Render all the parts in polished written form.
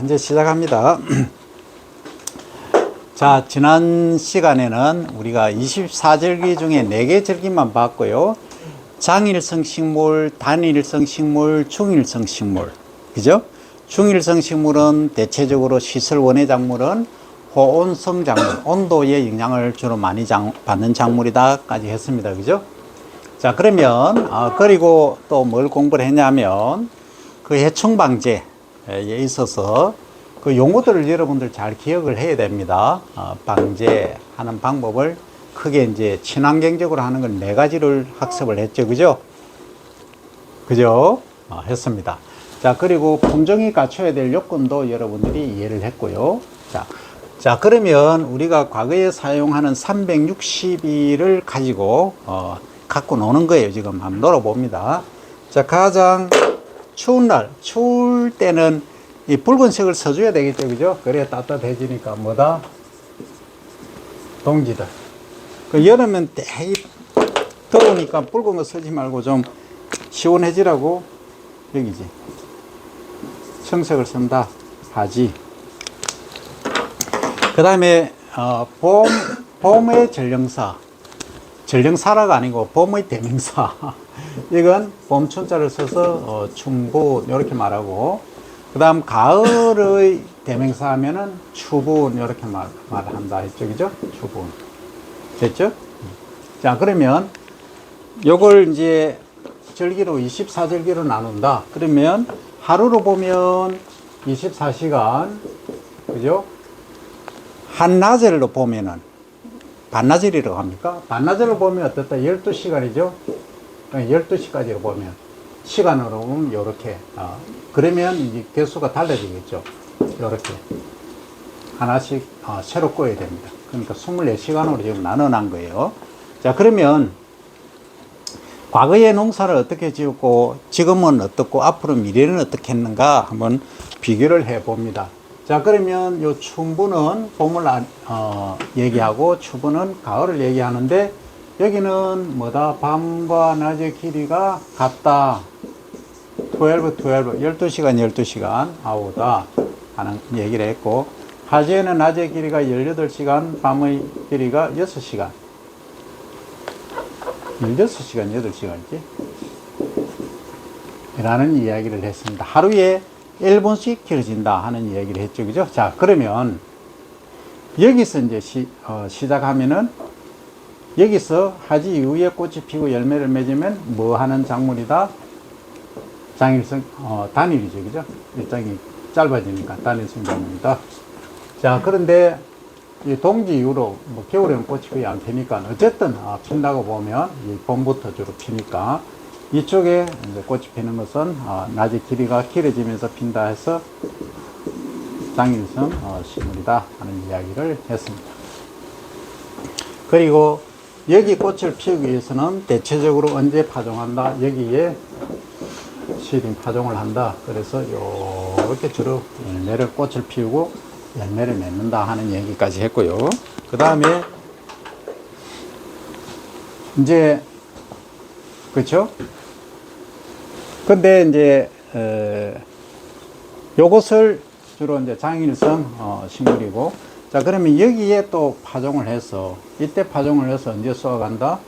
이제 시작합니다. 자, 지난 시간에는 우리가 24절기 중에 4개 절기만 봤고요. 장일성 식물, 단일성 식물, 중일성 식물. 그죠? 중일성 식물은 대체적으로 시설 원의 작물은 호온성 작물, 온도의 영향을 주로 많이 받는 작물이다까지 했습니다. 그죠? 자, 그러면, 그리고 또 뭘 공부를 했냐면, 그 해충 방제에 있어서 그 용어들을 여러분들 잘 기억을 해야 됩니다. 방제하는 방법을 크게 이제 친환경적으로 하는 건 4가지를 학습을 했죠. 그죠? 그죠? 했습니다. 자, 그리고 품종이 갖춰야 될 요건도 여러분들이 이해를 했고요. 자, 그러면 우리가 과거에 사용하는 360일을 가지고, 갖고 노는 거예요. 지금 한번 놀아봅니다. 자, 가장 추운 날, 추울 때는 이 붉은색을 써줘야 되겠죠. 그죠? 그래야 따뜻해지니까 뭐다? 동지들. 그 여름엔 되게 더우니까 붉은 거 쓰지 말고 좀 시원해지라고 여기지. 청색을 쓴다. 하지. 그 다음에, 봄의 전령사. 전령사라가 아니고 봄의 대명사. 이건 봄춘자를 써서 춘분 이렇게 말하고, 그 다음 가을의 대명사 하면은 추분 이렇게 말한다 했죠. 그죠? 추분. 됐죠? 자, 그러면 요걸 이제 절기로 24절기로 나눈다. 그러면 하루로 보면 24시간. 그죠? 한나절로 보면은 반나절이라고 합니까? 반나절로 보면 어떻다? 12시간이죠? 12시까지로 보면. 시간으로 보면 요렇게. 그러면 이제 개수가 달라지겠죠. 요렇게. 하나씩, 새로 꺼야 됩니다. 그러니까 24시간으로 지금 나눠난 거예요. 자, 그러면 과거의 농사를 어떻게 지었고, 지금은 어떻고, 앞으로 미래는 어떻게 했는가 한번 비교를 해 봅니다. 자, 그러면 요 춘분은 봄을 얘기하고 추분은 가을을 얘기하는데, 여기는 뭐다? 밤과 낮의 길이가 같다. 12시간, 12시간 아우다 하는 얘기를 했고, 하지에는 낮의 길이가 18시간, 밤의 길이가 6시간. 16시간, 8시간이지? 라는 이야기를 했습니다. 하루에 1분씩 길어진다 하는 얘기를 했죠. 그죠? 자, 그러면 여기서 이제 시작하면은 여기서 하지 이후에 꽃이 피고 열매를 맺으면 뭐 하는 작물이다? 장일성, 단일이죠. 그죠? 일정이 짧아지니까 단일성 작물이다. 자, 그런데 이 동지 이후로 뭐 겨울에는 꽃이 거의 안 피니까 어쨌든 핀다고 보면 이 봄부터 주로 피니까 이쪽에 이제 꽃이 피는 것은 낮의 길이가 길어지면서 핀다 해서 장일성 식물이다 하는 이야기를 했습니다. 그리고 여기 꽃을 피우기 위해서는 대체적으로 언제 파종한다? 여기에 시린 파종을 한다. 그래서 이렇게 주로 열매를 꽃을 피우고 열매를 맺는다 하는 얘기까지 했고요. 그 다음에 이제 그렇죠? 근데 이제 요것을 주로 이제 장일성 식물이고, 자, 그러면 여기에 또 파종을 해서 이때 파종을 해서 언제 쏘아간다?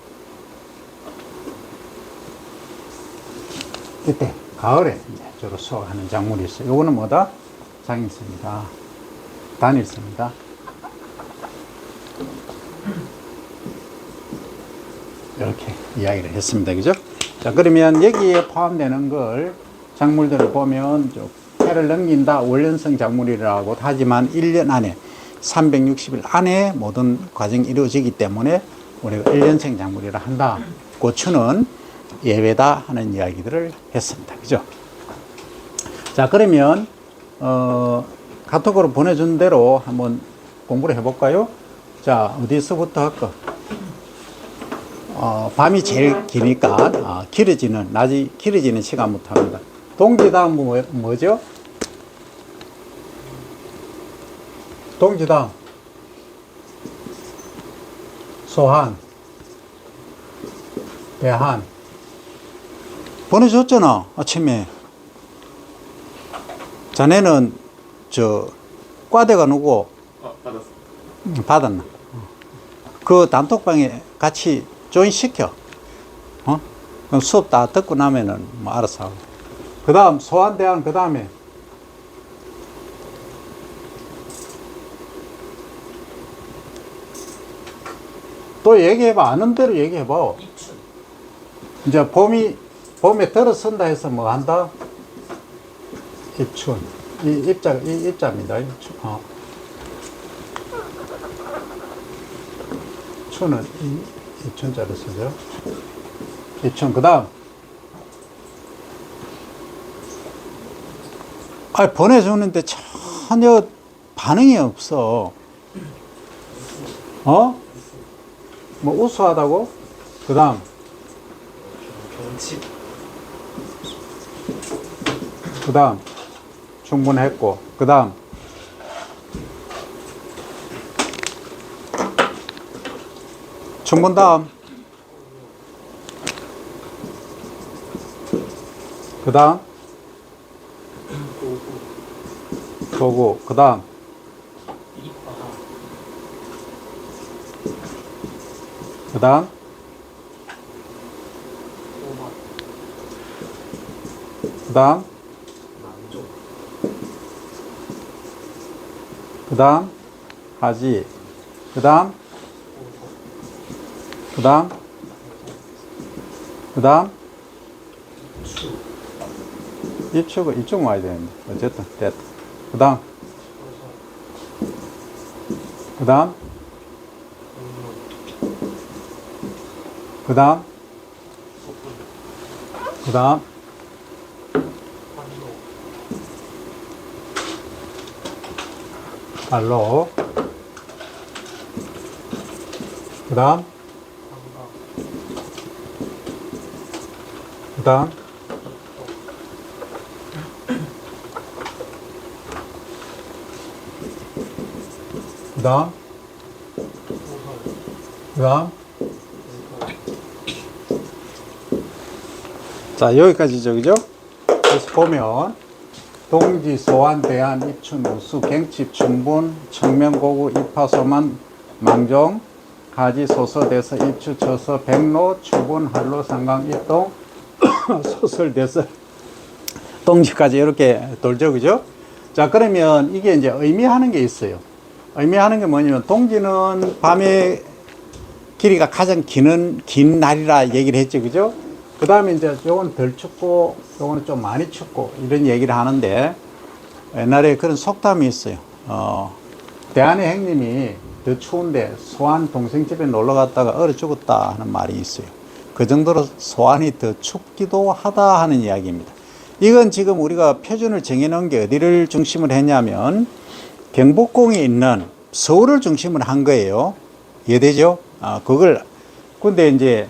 이때 가을에 이제 주로 쏘아가는 작물이 있어요. 요거는 뭐다? 장일성이다. 단일성이다. 이렇게 이야기를 했습니다. 그죠? 자, 그러면 여기에 포함되는 걸 작물들을 보면 해를 넘긴다. 월년성 작물이라고 하지만 1년 안에 360일 안에 모든 과정이 이루어지기 때문에 우리가 1년생 작물이라 한다. 고추는 예외다 하는 이야기들을 했습니다. 그죠? 자, 그러면 카톡으로 보내준 대로 한번 공부를 해볼까요? 자, 어디서부터 할까? 밤이 제일 기니까 낮이 길어지는 시간부터 합니다. 동지 다음 뭐죠? 동지 다음 소한, 대한 보내줬잖아. 아침에 자네는 과대가 누구 받았어. 받았나? 그 단톡방에 같이 조인 시켜. 그럼 수업 다 듣고 나면은 뭐 알아서 하고. 그 다음 소환대안, 그 다음에 또 얘기해봐. 아는 대로 얘기해봐. 입춘. 이제 봄에 들어선다 해서 뭐 한다? 입춘. 이 입자입니다. 입춘. 추는 입춘자를 쓰죠. 입춘. 그 다음. 보내주는데 전혀 반응이 없어. 뭐 우수하다고? 그 다음. 경칩. 그 다음. 충분했고. 그 다음. 충분 다음. 그 다음. 고고. 그 다음. 이빠. 그 다음. 오마. 그 다음. 만족. 그 다음. 하지. 그 다음. 그 다음. 그 다음. 추. 이쪽 와야 되는데. 어쨌든, 됐다. 그 다음. 그 다음. 그 다음. 그 다음. 발로. 그 다음. 그 다음. 그 다음. 그 다음. 자, 여기까지죠, 그죠? 그래서 보면, 동지, 소환, 대안, 입춘, 우수, 갱칩, 춘분, 청명고구, 입하소만, 망종, 가지, 소서, 대서, 입추, 처서, 백로, 추분, 한로, 상강, 입동, 소설, 대설, 동지까지 이렇게 돌죠, 그죠? 자, 그러면 이게 이제 의미하는 게 있어요. 의미하는 게 뭐냐면, 동지는 밤의 길이가 가장 긴 날이라 얘기를 했죠, 그죠? 그 다음에 이제 요건 덜 춥고, 요거는 좀 많이 춥고, 이런 얘기를 하는데, 옛날에 그런 속담이 있어요. 대한의 형님이 더 추운데 소환 동생 집에 놀러 갔다가 얼어 죽었다 하는 말이 있어요. 그 정도로 소환이 더 춥기도 하다 하는 이야기입니다. 이건 지금 우리가 표준을 정해놓은 게 어디를 중심으로 했냐면, 경복궁에 있는 서울을 중심으로 한 거예요. 이해되죠? 근데 이제,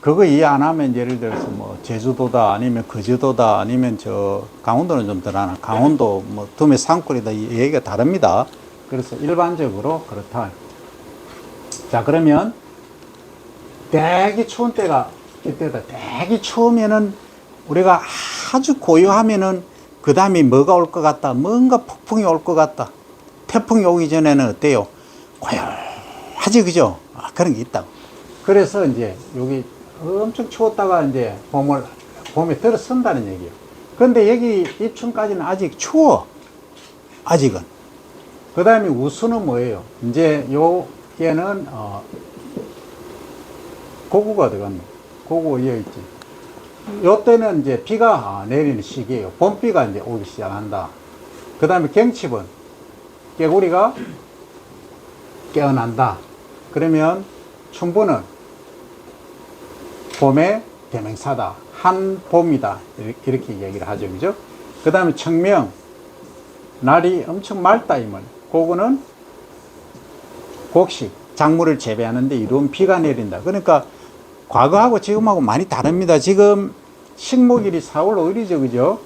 그거 이해 안 하면 예를 들어서 뭐 제주도다 아니면 거제도다 아니면 강원도는 좀 덜하나 강원도 뭐 둠의 산골이다 이 얘기가 다릅니다. 그래서 일반적으로 그렇다. 자, 그러면 되게 추운 때가 이때다. 되게 추우면은 우리가 아주 고요하면은 그 다음에 뭐가 올 것 같다. 뭔가 폭풍이 올 것 같다. 태풍이 오기 전에는 어때요? 고요하지, 그죠? 그런 게 있다고. 그래서 이제 여기 엄청 추웠다가 이제 봄에 들어선다는 얘기예요. 그런데 여기 입춘까지는 아직 추워. 아직은. 그 다음에 우수는 뭐예요? 이제 얘는, 고구가 들어갔네. 고구 여기 있지. 요때는 이제 비가 내리는 시기예요. 봄비가 이제 오기 시작한다. 그 다음에 경칩은 개구리가 깨어난다. 그러면 춘분은 봄의 대명사다. 한 봄이다. 이렇게 얘기를 하죠. 그죠? 그 다음에 청명. 날이 엄청 맑다. 이 말. 고구는 곡식. 작물을 재배하는데 이루면 비가 내린다. 그러니까 과거하고 지금하고 많이 다릅니다. 지금 식목일이 4월 5일이죠. 그죠?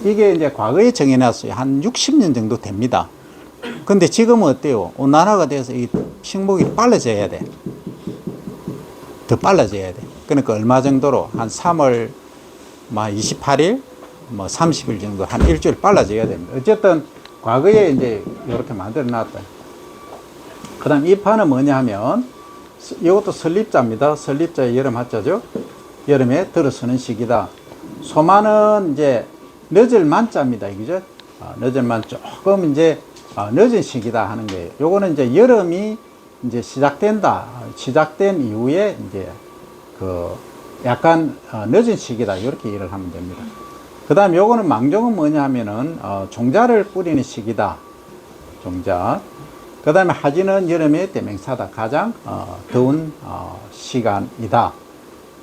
이게 이제 과거에 정해놨어요. 한 60년 정도 됩니다. 근데 지금은 어때요? 온난화가 돼서 이 식목일이 빨라져야 돼. 더 빨라져야 돼. 그러니까 얼마 정도로 한 3월 28일 뭐 30일 정도, 한 일주일 빨라져야 됩니다. 어쨌든 과거에 이제 이렇게 만들어 놨다. 그 다음 이 판은 뭐냐 하면, 이것도 설립자입니다. 설립자의 여름 한자죠. 여름에 들어서는 시기다. 소만은 이제 늦을 만자입니다. 이거죠. 늦을 만 조금 이제 늦은 시기다 하는 거예요. 요거는 이제 여름이 이제 시작된다. 시작된 이후에 이제 그 약간 늦은 시기다. 이렇게 이해를 하면 됩니다. 그 다음 요거는 망종은 뭐냐 하면은 종자를 뿌리는 시기다. 종자. 그 다음에 하지는 여름의 대명사다. 가장 더운 시간이다.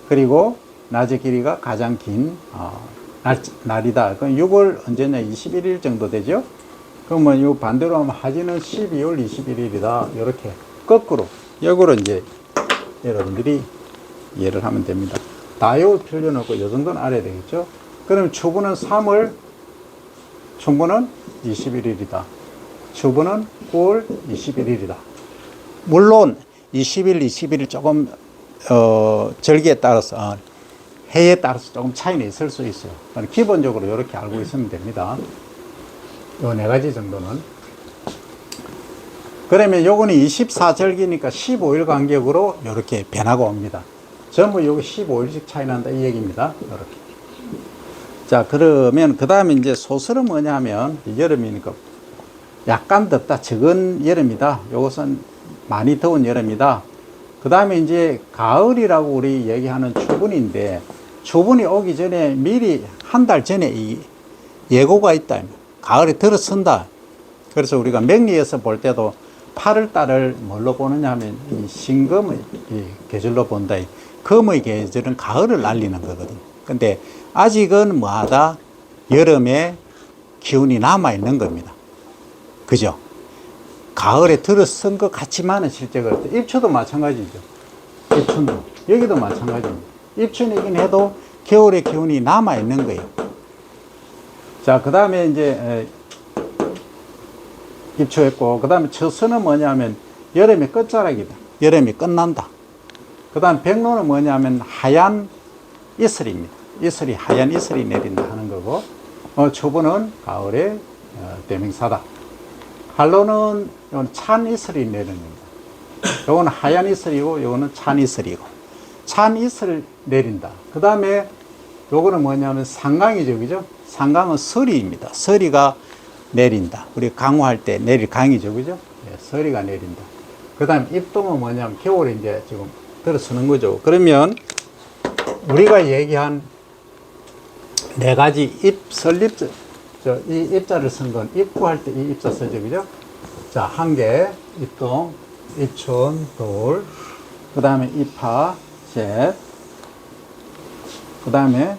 그리고 낮의 길이가 가장 긴 날이다. 그럼 6월 언제냐? 21일 정도 되죠? 그러면 이 반대로 하면 하지는 12월 21일이다. 이렇게 거꾸로 역으로 이제 여러분들이 이해를 하면 됩니다. 다 외울 필요는 없고 이 정도는 알아야 되겠죠? 그럼 초부는 3월, 중부는 21일이다. 추부는 9월 21일이다. 물론 20일, 21일 조금 절기에 따라서 해에 따라서 조금 차이는 있을 수 있어요. 기본적으로 이렇게 알고 있으면 됩니다. 요 네 가지 정도는. 그러면 요거는 24절기니까 15일 간격으로 이렇게 변하고 옵니다. 전부 여기 15일씩 차이 난다 이 얘기입니다. 이렇게. 자, 그러면 그 다음에 이제 소설은 뭐냐 하면 여름이니까 약간 덥다. 적은 여름이다. 요것은 많이 더운 여름이다. 그 다음에 이제 가을이라고 우리 얘기하는 추분인데, 추분이 오기 전에 미리 한 달 전에 이 예고가 있다. 가을에 들어선다. 그래서 우리가 명리에서 볼 때도 8월 달을 뭘로 보느냐 하면 이 신금의 이 계절로 본다. 금의 계절은 가을을 알리는 거거든. 근데 아직은 뭐하다? 여름에 기운이 남아있는 겁니다. 그죠? 가을에 들어선 것 같지만은 실제 그럴 때 입추도 마찬가지죠. 입춘도 여기도 마찬가지입니다. 입춘이긴 해도 겨울의 기운이 남아 있는 거예요. 자, 그 다음에 이제 입추했고, 그 다음에 처서는 뭐냐면 여름의 끝자락이다. 여름이 끝난다. 그 다음 백로는 뭐냐면 하얀 이슬입니다. 이슬이 하얀 이슬이 내린다 하는 거고, 초부는 가을의 대명사다. 한로는 찬 이슬이 내리는 겁니다. 요거는 하얀 이슬이고 요거는 찬 이슬이고, 찬 이슬 내린다. 그 다음에 요거는 뭐냐면 상강이죠. 그죠? 상강은 서리입니다. 서리가 내린다. 우리 강화할 때 내릴 강이죠. 그죠? 예, 서리가 내린다. 그 다음 입동은 뭐냐면 겨울에 이제 지금 들어서는 거죠. 그러면 우리가 얘기한 네 가지 설립자, 이 입자를 쓴 건 입구할 때 이 입자 쓰죠. 그죠? 자, 한개, 입동, 입춘, 돌, 그 다음에 입하, 셋, 그 다음에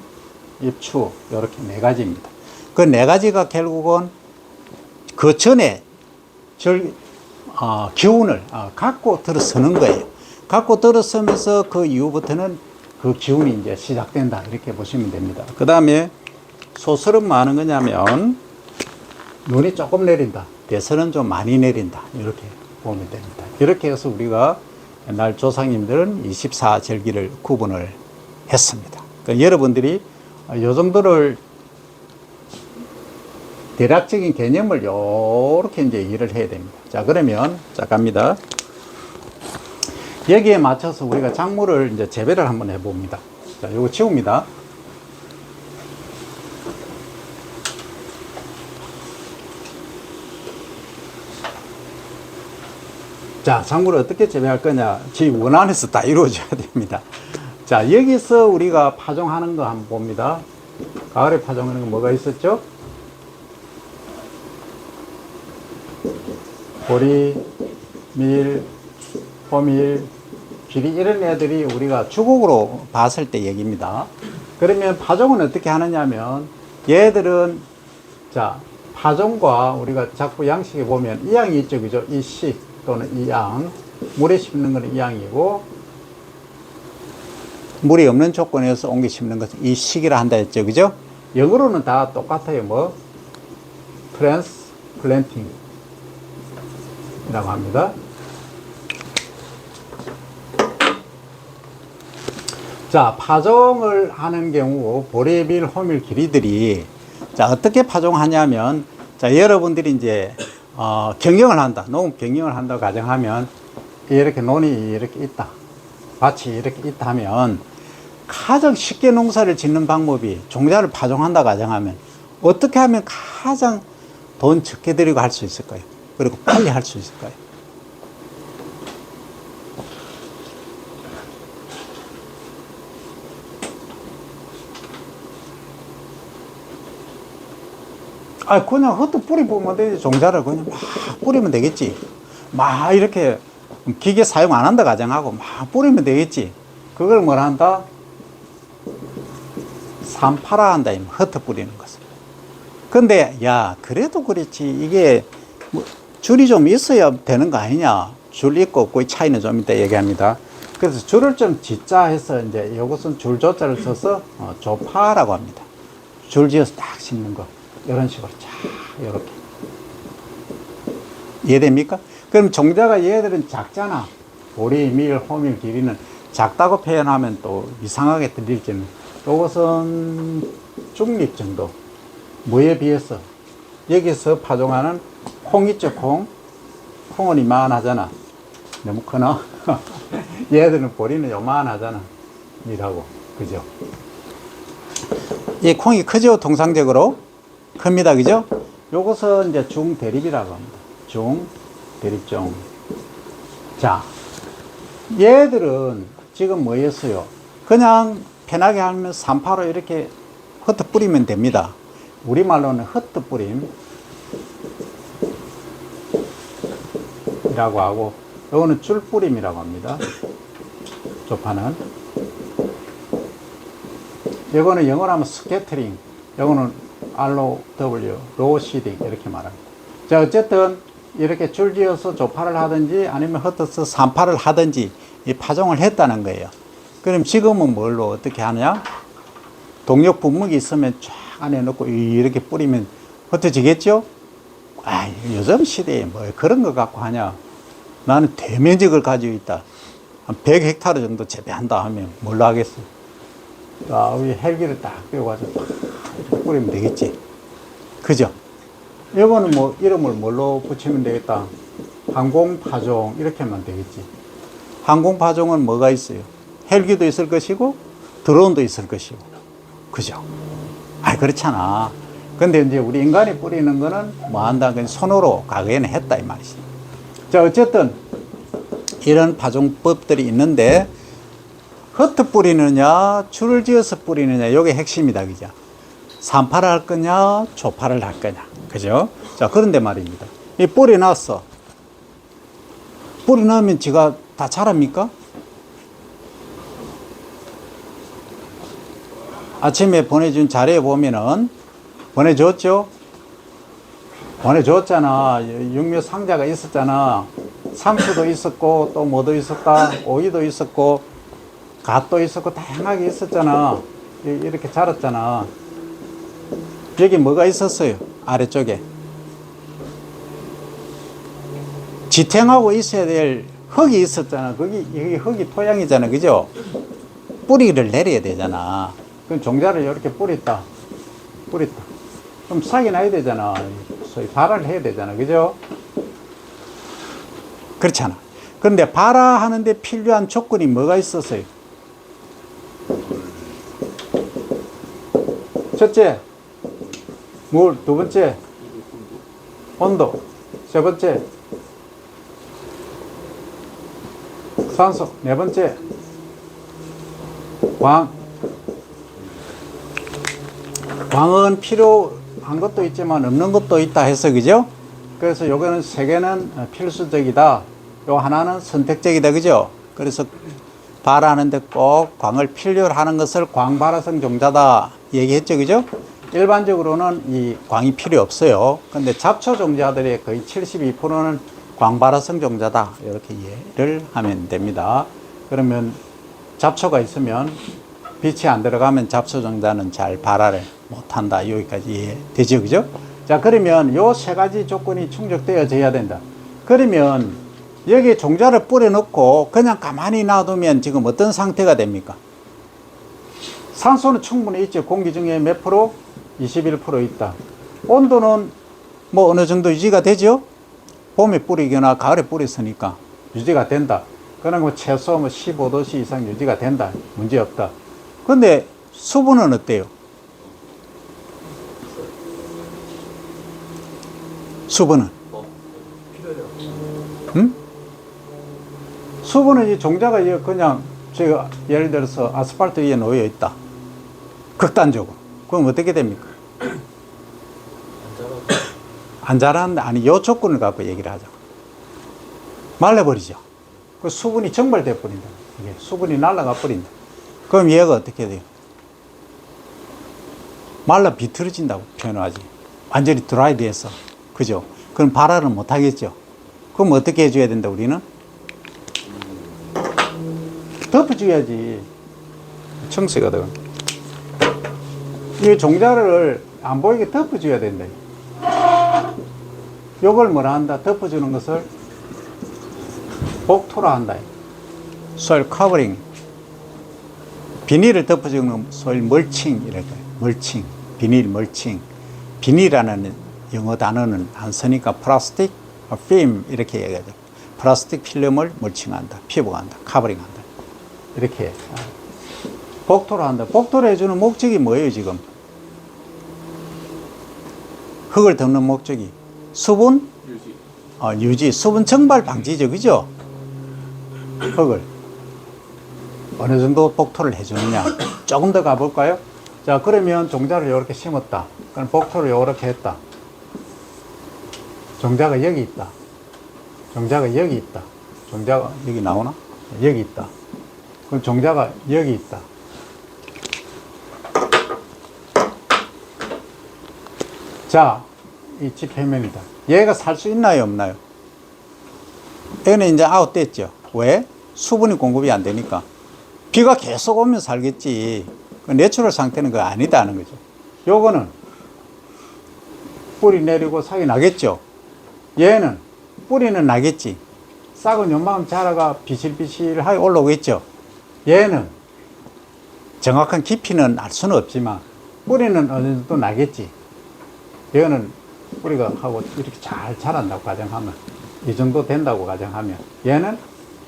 입추, 이렇게 네 가지입니다. 그 네 가지가 결국은 그 전에 기운을 갖고 들어서는 거예요. 갖고 들어서면서 그 이후부터는 그 기운이 이제 시작된다. 이렇게 보시면 됩니다. 그 다음에 소설은 뭐 하는 거냐면 눈이 조금 내린다. 대설은 좀 많이 내린다. 이렇게 보면 됩니다. 이렇게 해서 우리가 옛날 조상님들은 24절기를 구분을 했습니다. 그러니까 여러분들이 이 정도를 대략적인 개념을 요렇게 이제 이해를 해야 됩니다. 자, 그러면 자 갑니다. 여기에 맞춰서 우리가 작물을 이제 재배를 한번 해봅니다. 자, 요거 지웁니다. 자, 작물을 어떻게 재배할 거냐. 지 원안에서 다 이루어져야 됩니다. 자, 여기서 우리가 파종하는 거 한번 봅니다. 가을에 파종하는 거 뭐가 있었죠? 보리, 밀, 호밀, 귀리 이런 애들이 우리가 주곡으로 봤을 때 얘기입니다. 그러면 파종은 어떻게 하느냐면 얘들은 자, 파종과 우리가 자꾸 양식에 보면 이 양이 있죠. 그죠? 이 씨 또는 이 양. 물에 심는 것은 이 양이고 물이 없는 조건에서 옮겨 심는 것은 이 시기라 한다 했죠. 그죠? 영어로는 다 똑같아요. 뭐 트랜스플랜팅 이라고 합니다. 자, 파종을 하는 경우 보리밀, 호밀 길이들이 자, 어떻게 파종하냐면 자, 여러분들이 이제 경영을 한다. 농업 경영을 한다고 가정하면 이렇게 논이 이렇게 있다. 밭이 이렇게 있다 하면 가장 쉽게 농사를 짓는 방법이 종자를 파종한다 가정하면 어떻게 하면 가장 돈 적게 들이고 할 수 있을까요? 그리고 빨리 할 수 있을까요? 아, 그냥 흩어 뿌리 보면 되지. 종자를 그냥 막 뿌리면 되겠지. 막 이렇게 기계 사용 안 한다 가정하고 막 뿌리면 되겠지. 그걸 뭘 한다? 산파라 한다. 흩어 뿌리는 것을. 근데, 야, 그래도 그렇지. 이게 뭐 줄이 좀 있어야 되는 거 아니냐. 줄 있고 없고의 차이는 좀 이따 얘기합니다. 그래서 줄을 좀 짓자 해서 이제 이것은 줄 조자를 써서 조파라고 합니다. 줄 지어서 딱 심는 거. 이런 식으로 쫙 이렇게 이해됩니까? 그럼 종자가 얘들은 작잖아. 보리, 밀, 호밀 길이는 작다고 표현하면 또 이상하게 들릴지는 이것은 중립 정도. 뭐에 비해서 여기서 파종하는 콩 있죠. 콩은 이만하잖아. 너무 크나? 얘들은 보리는 요만하잖아. 밀하고 그죠? 이 콩이 크죠. 통상적으로 큽니다. 그죠? 요것은 이제 중대립이라고 합니다. 중대립종. 자, 얘들은 지금 뭐였어요? 그냥 편하게 하면 산파로 이렇게 흩어 뿌리면 됩니다. 우리말로는 흩어 뿌림 이라고 하고, 요거는 줄 뿌림이라고 합니다. 조파는. 요거는 영어로 하면 스캐터링, 요거는 ROW, 로우 시딩 이렇게 말합니다. 자, 어쨌든 이렇게 줄지어서 조파를 하든지 아니면 흩어서 산파를 하든지 이 파종을 했다는 거예요. 그럼 지금은 뭘로 어떻게 하느냐? 동력 분무기 있으면 쫙 안에 넣고 이렇게 뿌리면 흩어지겠죠? 아, 요즘 시대에 뭐 그런 거 갖고 하냐? 나는 대면적을 가지고 있다. 한 100헥타르 정도 재배한다 하면 뭘로 하겠어? 자, 위 헬기를 딱 빼고가지고 이렇게 뿌리면 되겠지. 그죠? 이거는 뭐 이름을 뭘로 붙이면 되겠다? 항공파종 이렇게 하면 되겠지. 항공파종은 뭐가 있어요? 헬기도 있을 것이고 드론도 있을 것이고. 그죠? 아, 그렇잖아. 근데 이제 우리 인간이 뿌리는 거는 뭐 한다? 그냥 손으로 과거에는 했다 이 말이지. 자, 어쨌든 이런 파종법들이 있는데 흩어 뿌리느냐 줄을 지어서 뿌리느냐 이게 핵심이다. 그죠? 산파를 할 거냐 조파를 할 거냐. 그죠? 자, 그런데 말입니다. 이 뿌리 놨어. 뿌리 넣으면 지가 다 자랍니까? 아침에 보내준 자료에 보면은 보내줬죠? 보내줬잖아. 육묘 상자가 있었잖아. 상추도 있었고 또 뭐도 있었다. 오이도 있었고 갓도 있었고 다양하게 있었잖아. 이렇게 자랐잖아. 여기 뭐가 있었어요? 아래쪽에 지탱하고 있어야 될 흙이 있었잖아. 여기 흙이 토양이잖아. 그죠? 뿌리를 내려야 되잖아. 그럼 종자를 이렇게 뿌렸다. 그럼 싹이 나야 되잖아. 소위 발화를 해야 되잖아. 그죠? 그렇잖아. 그런데 발화하는데 필요한 조건이 뭐가 있었어요? 첫째, 물. 두 번째, 온도. 세 번째, 산소. 네 번째, 광. 광은 필요한 것도 있지만 없는 것도 있다 해서, 그죠? 그래서 요거는 세 개는 필수적이다. 요 하나는 선택적이다. 그죠? 그래서 발화하는데 꼭 광을 필요로 하는 것을 광발화성 종자다 얘기했죠. 그죠? 일반적으로는 이 광이 필요 없어요. 근데 잡초 종자들의 거의 72%는 광발화성 종자다. 이렇게 이해를 하면 됩니다. 그러면 잡초가 있으면 빛이 안 들어가면 잡초 종자는 잘 발화를 못한다. 여기까지 이해되죠. 그죠? 자, 그러면 요 세 가지 조건이 충족되어져야 된다. 그러면 여기 종자를 뿌려 놓고 그냥 가만히 놔두면 지금 어떤 상태가 됩니까? 산소는 충분히 있죠. 공기 중에 몇 프로? 21% 있다. 온도는 뭐 어느 정도 유지가 되죠? 봄에 뿌리거나 가을에 뿌렸으니까 유지가 된다. 그러면 뭐 최소 뭐 15도씨 이상 유지가 된다. 문제 없다. 근데 수분은 어때요? 수분은? 필요해요. 응? 수분은 이 종자가 그냥 제가 예를 들어서 아스팔트 위에 놓여 있다. 극단적으로. 그럼 어떻게 됩니까? 안 자라죠. 안 자라는데, 아니, 요 조건을 갖고 얘기를 하자. 말라버리죠. 그 수분이 증발돼 버린다. 이게 수분이 날아가 버린다. 그럼 얘가 어떻게 돼요? 말라 비틀어진다고 표현하지. 완전히 드라이 돼서. 그죠? 그럼 발화를 못 하겠죠. 그럼 어떻게 해줘야 된다, 우리는? 덮어줘야지. 청소거든. 이 종자를 안 보이게 덮어줘야 된다. 요걸 뭐라 한다? 덮어주는 것을 복토라 한다. soil covering. 비닐을 덮어주는 soil mulching 이랄까. 멀칭. 비닐 멀칭. 비닐이라는 영어 단어는 안 쓰니까 플라스틱 필름 이렇게 얘기하죠. 플라스틱 필름을 멀칭한다. 피부한다. 커버링한다. 이렇게 복토를 한다. 복토를 해주는 목적이 뭐예요 지금? 흙을 덮는 목적이 수분 유지. 유지, 수분 증발 방지죠, 그죠? 흙을 어느 정도 복토를 해주느냐? 조금 더 가볼까요? 자, 그러면 종자를 이렇게 심었다. 그럼 복토를 이렇게 했다. 종자가 여기 있다. 종자가 여기 있다. 종자가 여기 나오나? 여기 있다. 그럼 종자가 여기 있다. 자, 이 집표면이다. 얘가 살 수 있나요, 없나요? 얘는 이제 아웃됐죠. 왜? 수분이 공급이 안 되니까. 비가 계속 오면 살겠지. 그 내추럴 상태는 그거 아니다는 거죠. 요거는 뿌리 내리고 싹이 나겠죠. 얘는 뿌리는 나겠지. 싹은 요만큼 자라가 비실비실하게 올라오겠죠. 얘는 정확한 깊이는 알 수는 없지만 뿌리는 어느 정도 나겠지. 얘는 뿌리가 하고 이렇게 잘 자란다고 가정하면, 이 정도 된다고 가정하면 얘는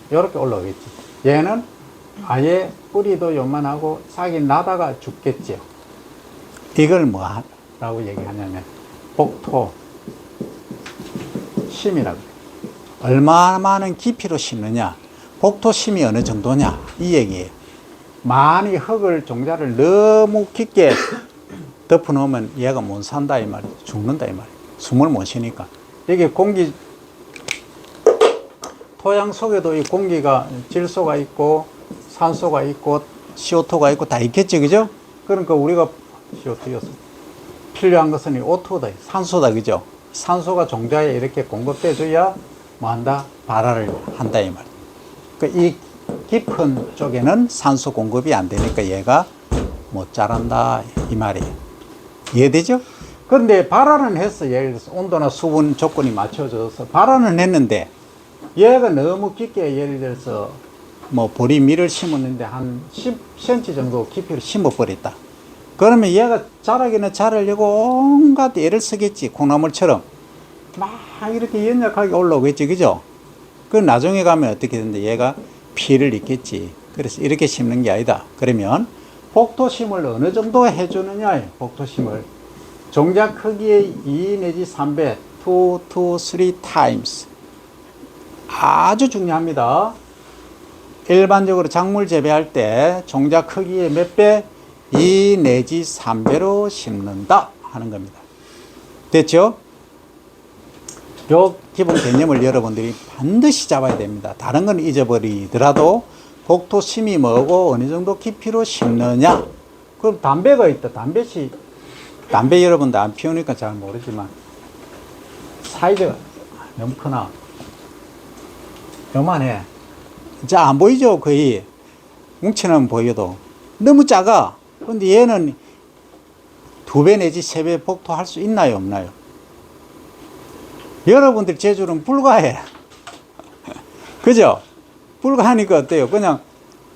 이렇게 올라오겠지. 얘는 아예 뿌리도 요만하고 싹이 나다가 죽겠죠. 이걸 뭐라고 얘기하냐면 복토 심이라고. 얼마 많은 깊이로 심느냐, 복토 심이 어느 정도냐, 이 얘기예요. 많이 흙을, 종자를 너무 깊게 덮어 놓으면 얘가 못 산다 이 말이에요. 죽는다 이 말이에요. 숨을 못 쉬니까. 이게 공기, 토양 속에도 이 공기가 질소가 있고 산소가 있고 CO2가 있고 다 있겠지, 그죠? 그러니까 우리가 CO2였어. 필요한 것은 이 O2다, 산소다, 그죠? 산소가 종자에 이렇게 공급돼줘야 뭐 한다? 발화를 한다 이 말이에요. 그러니까 이 깊은 쪽에는 산소 공급이 안 되니까 얘가 못 자란다 이 말이에요. 이해되죠? 그런데 발화는 했어. 예를 들어서 온도나 수분 조건이 맞춰져서 발화는 했는데 얘가 너무 깊게, 예를 들어서 뭐 보리밀을 심었는데 한 10cm 정도 깊이로 심어버렸다. 그러면 얘가 자라기는 자라려고 온갖 애를 쓰겠지. 콩나물처럼 막 이렇게 연약하게 올라오겠지, 그죠? 그 나중에 가면 어떻게 된다? 얘가 피해를 입겠지. 그래서 이렇게 심는 게 아니다. 그러면 복토심을 어느 정도 해주느냐? 복토심을 종자 크기의 2 내지 3배, 2 to 3 times. 아주 중요합니다. 일반적으로 작물 재배할 때 종자 크기의 몇 배? 2 내지 3배로 심는다 하는 겁니다. 됐죠? 요 기본 개념을 여러분들이 반드시 잡아야 됩니다. 다른 건 잊어버리더라도 복토 심이 뭐고 어느 정도 깊이로 심느냐. 그럼 담배가 있다. 담배 여러분들 안 피우니까 잘 모르지만 사이즈가 너무 크나? 요만해. 자, 안 보이죠? 거의 뭉치는 보여도 너무 작아. 근데 얘는 2배 내지 3배 복토할 수 있나요, 없나요? 여러분들 제주는 불가해. 그죠? 불가하니까 어때요? 그냥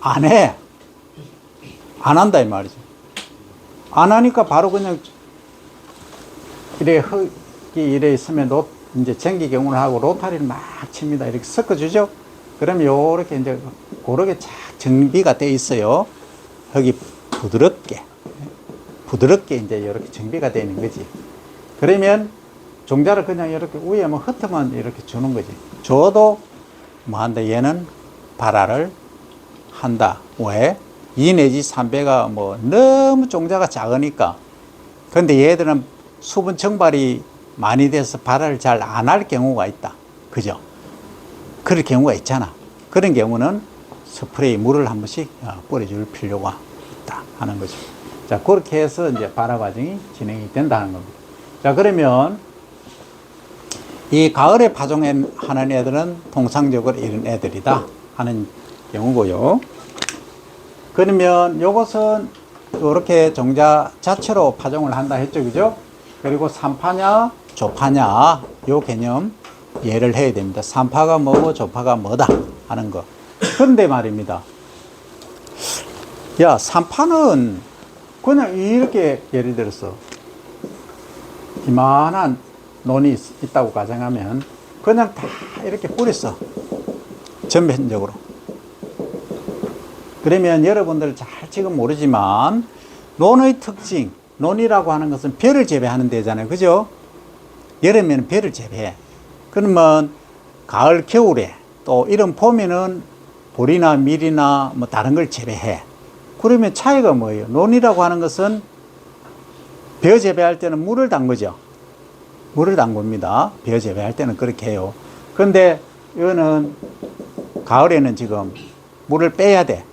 안 해. 안 한다 이 말이죠. 안 하니까 바로 그냥 이래 흙이 이래 있으면 이제 쟁기 경운을 하고 로타리를 막 칩니다. 이렇게 섞어주죠. 그러면 요렇게 이제 그렇게 쫙 정비가 돼 있어요. 흙이 부드럽게 이제 이렇게 정비가 되어 있는 거지. 그러면 종자를 그냥 이렇게 위에 뭐 흩으면 이렇게 주는 거지. 줘도 뭐 한다. 얘는 발화를 한다. 왜? 2 내지 3배가 뭐 너무 종자가 작으니까. 근데 얘들은 수분 증발이 많이 돼서 발화를 잘 안 할 경우가 있다. 그죠? 그럴 경우가 있잖아. 그런 경우는 스프레이 물을 한 번씩 뿌려줄 필요가 있다 하는 거죠. 자, 그렇게 해서 이제 발화 과정이 진행이 된다는 겁니다. 자, 그러면 이 가을에 파종하는 애들은 통상적으로 이런 애들이다 하는 경우고요. 그러면 요것은 이렇게 종자 자체로 파종을 한다 했죠. 그죠? 그리고 산파냐, 조파냐, 요 개념 이해를 해야 됩니다. 산파가 뭐고 조파가 뭐다 하는 거. 그런데 말입니다. 야, 산파는 그냥 이렇게 예를 들어서 이만한 논이 있다고 가정하면 그냥 다 이렇게 뿌렸어. 전면적으로. 그러면 여러분들 잘 지금 모르지만 논의 특징, 논이라고 하는 것은 벼를 재배하는 데잖아요. 그죠? 여름에는 벼를 재배해. 그러면 가을, 겨울에 또 이런 봄에는 보리나 밀이나 뭐 다른 걸 재배해. 그러면 차이가 뭐예요? 논이라고 하는 것은 벼 재배할 때는 물을 담그죠. 물을 담굽니다. 벼 재배할 때는 그렇게 해요. 그런데 이거는 가을에는 지금 물을 빼야 돼.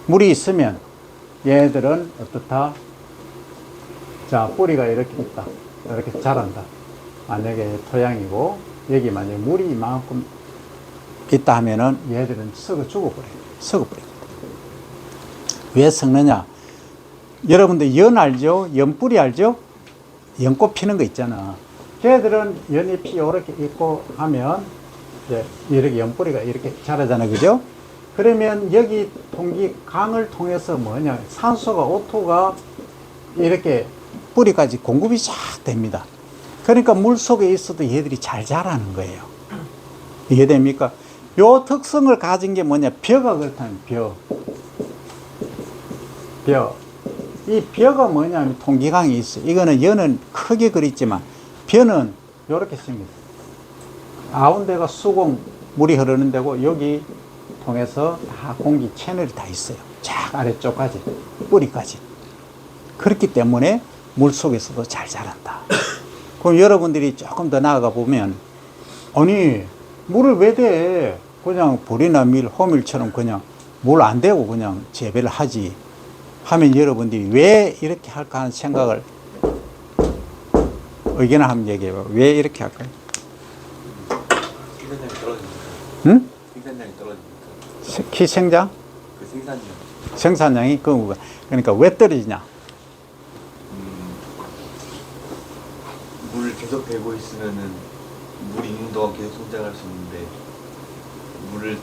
물이 있으면 얘들은 어떻다? 자, 뿌리가 이렇게 있다. 이렇게 자란다. 만약에 토양이고 여기 만약에 물이 이만큼 있다 하면은 얘들은 썩어 죽어버려요. 썩어버려요. 왜 썩느냐? 여러분들 연 알죠? 연뿌리 알죠? 연꽃 피는 거 있잖아. 걔들은 연잎이 이렇게 있고 하면 이제 이렇게 연뿌리가 이렇게 자라잖아요. 그죠? 그러면 여기 강을 통해서 뭐냐? 산소가, 오토가 이렇게 뿌리까지 공급이 쫙 됩니다. 그러니까 물 속에 있어도 얘들이 잘 자라는 거예요. 이해됩니까? 요 특성을 가진 게 뭐냐? 벼가 그렇다면 벼. 이 벼가 뭐냐면 통기강이 있어. 이거는 연은 크게 그렸지만 벼는 요렇게 씁니다. 가운데가 수공, 물이 흐르는 데고 여기 통해서 다 공기 채널이 다 있어요. 쫙 아래쪽까지, 뿌리까지. 그렇기 때문에 물 속에서도 잘 자란다. 그럼 여러분들이 조금 더 나아가 보면, 아니, 물을 왜 대? 그냥 보리나 밀, 호밀처럼 그냥 물 안 대고 그냥 재배를 하지. 하면 여러분들이 왜 이렇게 할까 하는 생각을 의견을 한번 얘기해봐. 왜 이렇게 할까요? 생산량이 떨어지니까. 응? 생산량이 떨어지니까. 희생장? 그 생산량. 생산량이 그러니까 왜 떨어지냐? 물을 계속 대고 있으면은 물이 있는 동안 계속 성장할 수 있는데 물을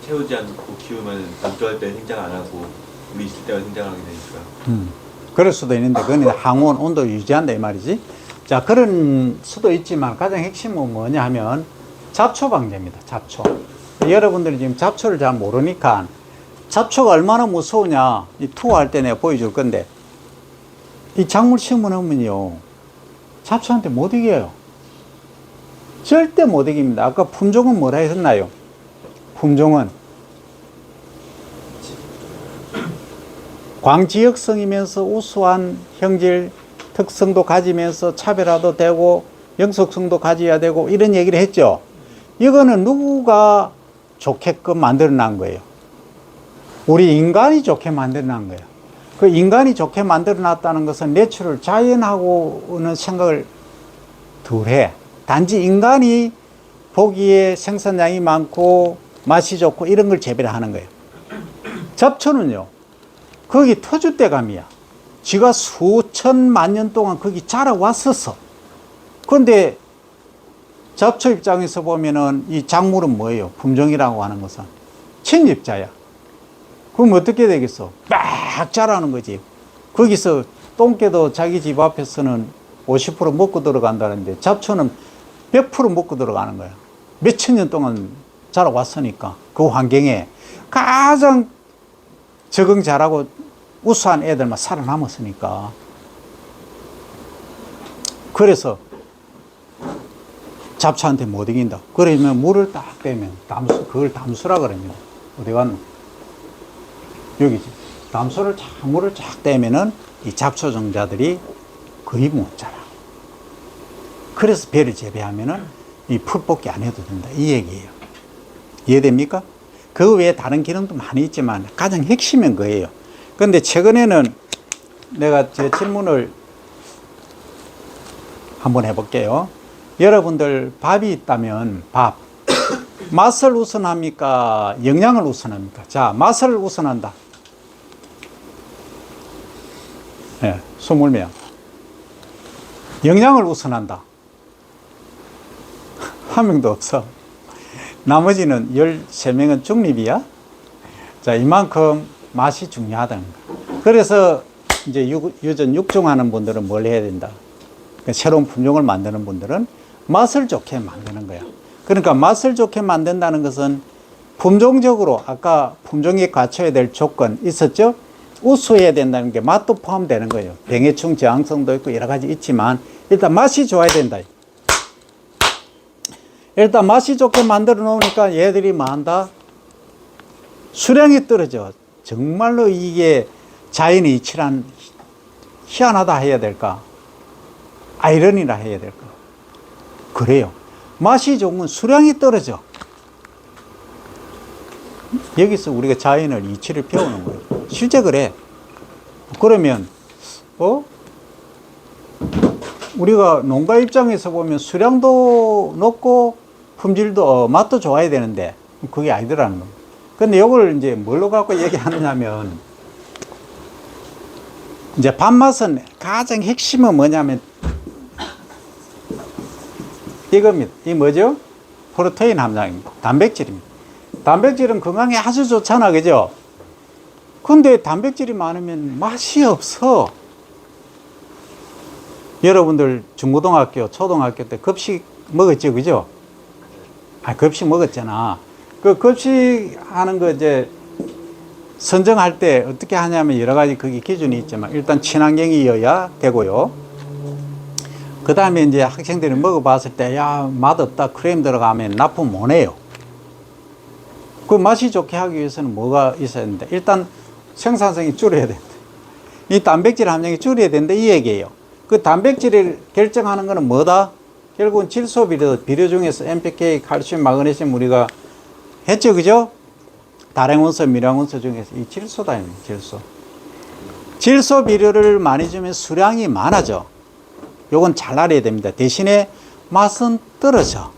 채우지 않고 키우면 건조할 때 생장 안 하고 물이 있을 때만 생장하게 되니까. 그럴 수도 있는데 그건 항온 온도 유지한다 이 말이지. 자, 그런 수도 있지만 가장 핵심은 뭐냐 하면 잡초 방제입니다. 잡초. 여러분들이 지금 잡초를 잘 모르니까 잡초가 얼마나 무서우냐 이 투어할 때 내가 보여줄 건데 이 작물 심어놓으면요 잡초한테 못 이겨요. 절대 못 이깁니다. 아까 품종은 뭐라 했었나요? 품종은 광지역성이면서 우수한 형질 특성도 가지면서 차별화도 되고 영속성도 가져야 되고 이런 얘기를 했죠. 이거는 누구가 좋게끔 만들어 난 거예요? 우리 인간이 좋게 만들어 난 거예요. 그 인간이 좋게 만들어 놨다는 것은 내추럴 자연하고는 생각을 덜 해. 단지 인간이 보기에 생산량이 많고 맛이 좋고 이런 걸 재배를 하는 거예요. 잡초는요, 거기 터줏대감이야. 지가 수천만 년 동안 거기 자라왔었어. 그런데 잡초 입장에서 보면은 이 작물은 뭐예요? 품종이라고 하는 것은 침입자야. 그럼 어떻게 되겠어? 막 자라는 거지. 거기서 똥개도 자기 집 앞에서는 50% 먹고 들어간다는데 잡초는 100% 먹고 들어가는 거야. 몇천 년 동안 자라왔으니까 그 환경에 가장 적응 잘하고 우수한 애들만 살아남았으니까. 그래서 잡초한테 못 이긴다. 그러면 물을 딱 떼면 담수, 그걸 담수라 그럽니다. 어디 갔노? 여기지. 담수를 물을 쫙 떼면은 이 잡초종자들이 거의 못 자라. 그래서 배를 재배하면은 이 풀 뽑기 안 해도 된다. 이 얘기예요. 이해됩니까? 그 외에 다른 기능도 많이 있지만 가장 핵심은 그예요. 그런데 최근에는 내가 제 질문을 한번 해볼게요. 여러분들 밥이 있다면 밥. 맛을 우선합니까? 영양을 우선합니까? 자, 맛을 우선한다. 네, 20명. 영양을 우선한다. 한 명도 없어. 나머지는 13명은 중립이야. 자, 이만큼 맛이 중요하다는 거. 그래서 이제 유전 육종하는 분들은 뭘 해야 된다. 새로운 품종을 만드는 분들은 맛을 좋게 만드는 거야. 그러니까 맛을 좋게 만든다는 것은 품종적으로 아까 품종이 갖춰야 될 조건 있었죠? 우수해야 된다는 게 맛도 포함되는 거예요. 병해충 저항성도 있고 여러 가지 있지만 일단 맛이 좋아야 된다. 일단 맛이 좋게 만들어 놓으니까 얘들이 뭐 한다? 수량이 떨어져. 정말로 이게 자연의 이치란 희한하다 해야 될까? 아이러니라 해야 될까? 그래요. 맛이 좋은 건 수량이 떨어져. 여기서 우리가 자연의 이치를 배우는 거예요. 실제 그래. 그러면 우리가 농가 입장에서 보면 수량도 높고 품질도 맛도 좋아야 되는데 그게 아니더라는 겁니다. 근데 이걸 이제 뭘로 갖고 얘기하느냐면 이제 밥맛은 가장 핵심은 뭐냐면 이겁니다. 이 뭐죠? 프로테인 함량입니다. 단백질입니다. 단백질은 건강에 아주 좋잖아, 그죠? 근데 단백질이 많으면 맛이 없어. 여러분들 중고등학교, 초등학교 때 급식 먹었죠, 그죠? 급식 먹었잖아. 그 급식 하는 거 이제 선정할 때 어떻게 하냐면 여러 가지 그게 기준이 있지만 일단 친환경이어야 되고요. 그 다음에 이제 학생들이 먹어봤을 때, 야, 맛없다. 크림 들어가면 납품 못 해요. 그 맛이 좋게 하기 위해서는 뭐가 있어야 되는데, 일단 생산성이 줄여야 된다. 이 단백질 함량이 줄여야 된다. 이 얘기예요. 그 단백질을 결정하는 거는 뭐다? 결국은 질소 비료 중에서 NPK, 칼슘, 마그네슘 우리가 했죠, 그죠? 다랭원소, 미량원소 중에서 이 질소다, 질소. 질소 비료를 많이 주면 수량이 많아져. 요건 잘 알아야 됩니다. 대신에 맛은 떨어져.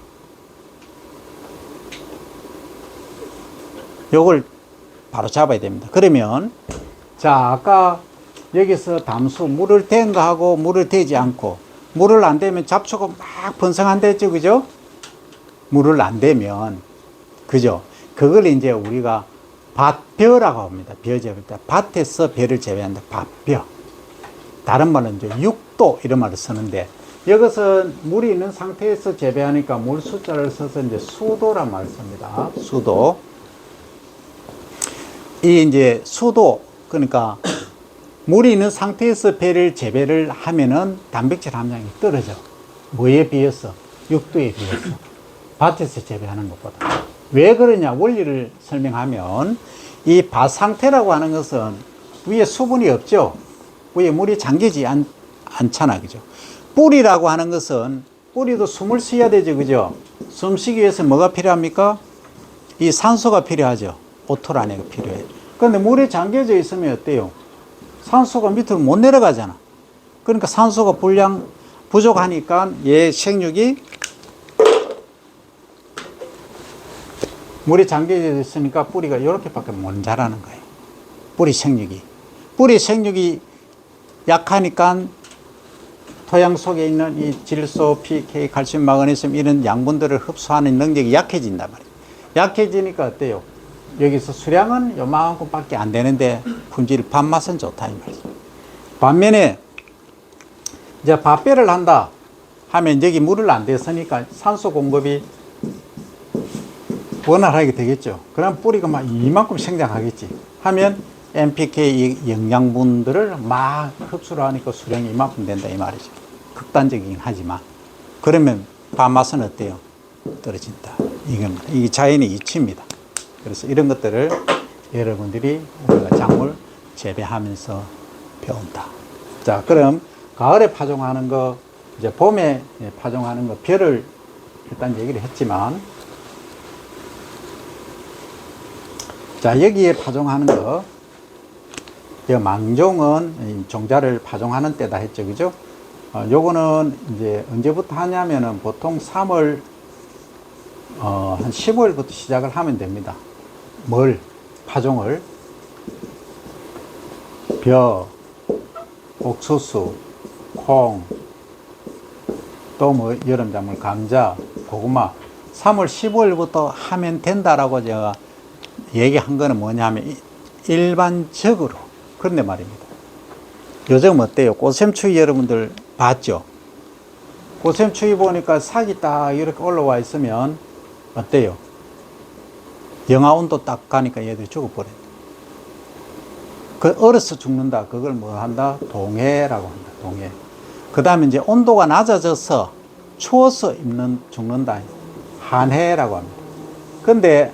요걸 바로 잡아야 됩니다. 그러면 자, 아까 여기서 담수 물을 댄 거하고 물을 대지 않고 물을 안 대면 잡초가 막 번성한다 했죠, 그죠? 물을 안 대면, 그죠? 그걸 이제 우리가 밭벼라고 합니다. 벼 재배할 때 밭에서 벼를 재배한다. 밭벼. 다른 말은 이제 육도 이런 말을 쓰는데 여기서 물이 있는 상태에서 재배하니까 물 숫자를 써서 이제 수도란 말을 씁니다. 수도. 이 이제 수도, 그러니까 물이 있는 상태에서 배를 재배를 하면은 단백질 함량이 떨어져. 뭐에 비해서? 육도에 비해서. 밭에서 재배하는 것보다. 왜 그러냐? 원리를 설명하면 이 밭 상태라고 하는 것은 위에 수분이 없죠. 위에 물이 잠기지 않잖아, 그죠? 뿌리라고 하는 것은 뿌리도 숨을 쉬어야 되죠, 그죠? 숨 쉬기 위해서 뭐가 필요합니까? 이 산소가 필요하죠. 오토라네가 필요해. 그런데 물에 잠겨져 있으면 어때요? 산소가 밑으로 못 내려가잖아. 그러니까 산소가 부족하니까 얘 생육이 물에 잠겨져 있으니까 뿌리가 이렇게밖에 못 자라는 거예요. 뿌리 생육이 약하니까 토양 속에 있는 이 질소, pK, 칼슘, 마그네슘 이런 양분들을 흡수하는 능력이 약해진단 말이에요. 약해지니까 어때요? 여기서 수량은 요만큼밖에 안 되는데 품질 밥맛은 좋다 이 말이죠. 반면에 이제 밥배를 한다 하면 여기 물을 안 대서니까 산소 공급이 원활하게 되겠죠. 그럼 뿌리가 막 이만큼 생장하겠지. 하면 NPK 영양분들을 막 흡수를 하니까 수량이 이만큼 된다 이 말이죠. 극단적이긴 하지만 그러면 밥맛은 어때요? 떨어진다. 이겁니다. 이게 자연의 이치입니다. 그래서 이런 것들을 여러분들이 우리가 작물 재배하면서 배운다. 자, 그럼 가을에 파종하는 거, 이제 봄에 파종하는 거, 벼를 일단 얘기를 했지만, 자, 여기에 파종하는 거, 이 망종은 종자를 파종하는 때다 했죠. 그죠? 요거는 이제 언제부터 하냐면은 보통 3월, 한 15일부터 시작을 하면 됩니다. 파종을. 벼, 옥수수, 콩, 또 뭐 여름작물, 감자, 고구마. 3월 15일부터 하면 된다라고 제가 얘기한 거는 뭐냐면 일반적으로 그런데 말입니다. 요즘 어때요? 꽃샘추위 여러분들 봤죠? 꽃샘추위 보니까 싹이 딱 이렇게 올라와 있으면 어때요? 영하 온도 딱 가니까 얘들이 죽어버려요. 그 얼어서 죽는다. 그걸 뭐 한다? 동해라고 한다. 동해. 그 다음에 이제 온도가 낮아져서 추워서 죽는다. 한해라고 합니다. 근데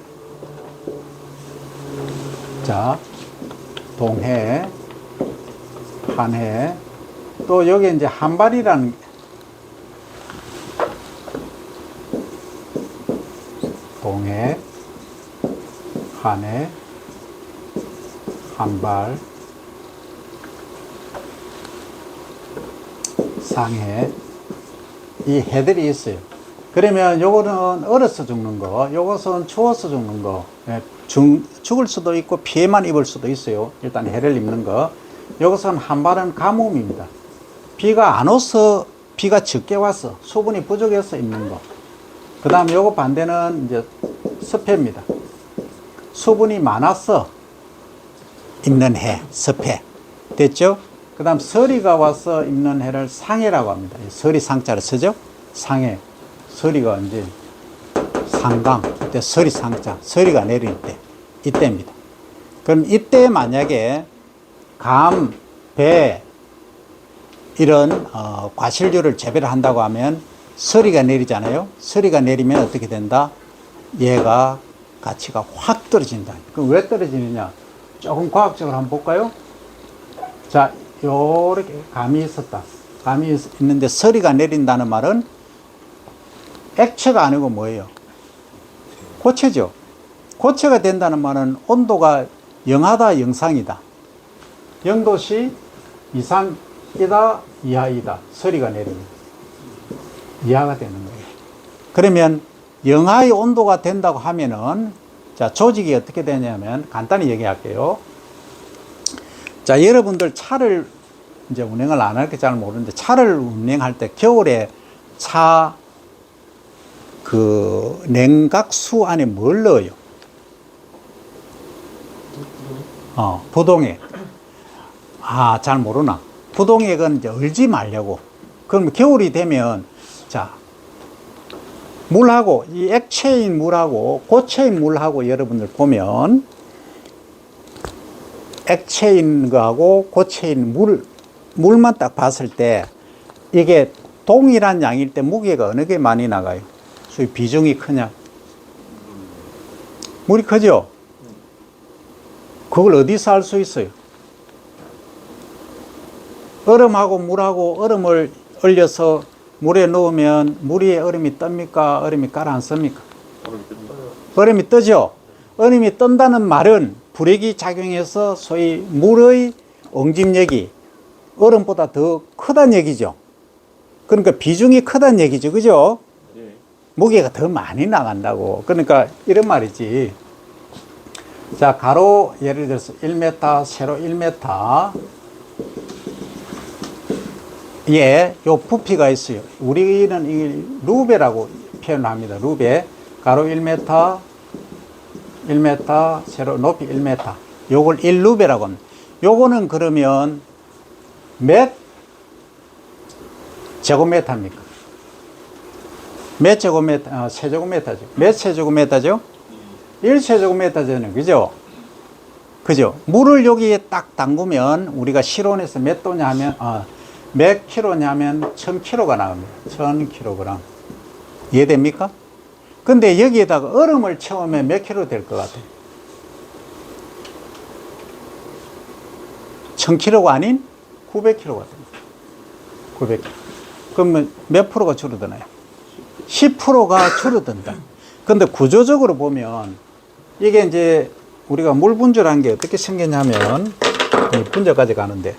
자, 동해, 한해, 또 여기 이제 한발이라는 동해, 한해, 한발, 상해, 이 해들이 있어요. 그러면 요거는 얼어서 죽는 거, 요것은 추워서 죽는 거, 죽을 수도 있고 피해만 입을 수도 있어요. 일단 해를 입는 거. 요것은 한발은 가뭄입니다. 비가 안 와서, 비가 적게 와서, 수분이 부족해서 입는 거. 그 다음 요거 반대는 이제 습해입니다. 수분이 많아서 입는 해, 습해. 됐죠? 그 다음 서리가 와서 입는 해를 상해라고 합니다. 서리 상자를 쓰죠? 상해. 서리가 이제 상강, 이때 서리 상자, 서리가 내릴 때, 이때입니다. 그럼 이때 만약에 감, 배, 이런 과실류를 재배를 한다고 하면 서리가 내리잖아요. 서리가 내리면 어떻게 된다? 얘가 가치가 확 떨어진다. 그럼 왜 떨어지느냐? 조금 과학적으로 한번 볼까요? 자, 요렇게 감이 있었다. 감이 있는데 서리가 내린다는 말은 액체가 아니고 뭐예요? 고체죠. 고체가 된다는 말은 온도가 영하다, 영상이다. 0도씨 이상이다, 이하이다. 서리가 내리면 이하가 되는 거예요. 그러면 영하의 온도가 된다고 하면은, 자, 조직이 어떻게 되냐면 간단히 얘기할게요. 자, 여러분들 차를 이제 운행을 안 할게 잘 모르는데, 차를 운행할 때 겨울에 차 그 냉각수 안에 뭘 넣어요? 부동액. 아, 잘 모르나? 부동액은 이제 얼지 말려고. 그럼 겨울이 되면, 자, 물하고, 이 액체인 물하고, 고체인 물하고 여러분들 보면, 액체인 거하고 고체인 물만 딱 봤을 때, 이게 동일한 양일 때 무게가 어느 게 많이 나가요? 소위 비중이 크냐? 물이 크죠? 그걸 어디서 알 수 있어요? 얼음하고 물하고 얼음을 얼려서 물에 넣으면 물에 얼음이 뜹니까? 얼음이 가라앉습니까? 얼음이 뜨죠? 얼음이 뜬다는 말은 불액이 작용해서 소위 물의 응집력이 얼음보다 더 크다는 얘기죠. 그러니까 비중이 크다는 얘기죠. 그죠? 무게가 더 많이 나간다고. 그러니까 이런 말이지. 자, 가로 예를 들어서 1m, 세로 1m. 예, 요 부피가 있어요. 우리는 이 루베라고 표현합니다. 루베. 가로 1m, 1m, 세로 높이 1m. 요걸 1루베라고 합니다. 요거는 그러면 몇 제곱미터입니까? 몇 제곱미터, 세제곱미터죠. 몇 세제곱미터죠? 1세제곱미터잖아요. 그죠? 그죠? 물을 여기에 딱 담그면 우리가 실온에서 몇 도냐 하면, 몇 킬로냐면 1000kg가 나옵니다. 1000kg. 이해됩니까? 근데 여기에다가 얼음을 채우면 몇 킬로 될 것 같아요? 1000kg가 아닌 900kg가 됩니다. 900kg. 그러면 몇 프로가 줄어드나요? 10%가 줄어든다. 근데 구조적으로 보면 이게 이제 우리가 물 분절한 게 어떻게 생겼냐면 이 분절까지 가는데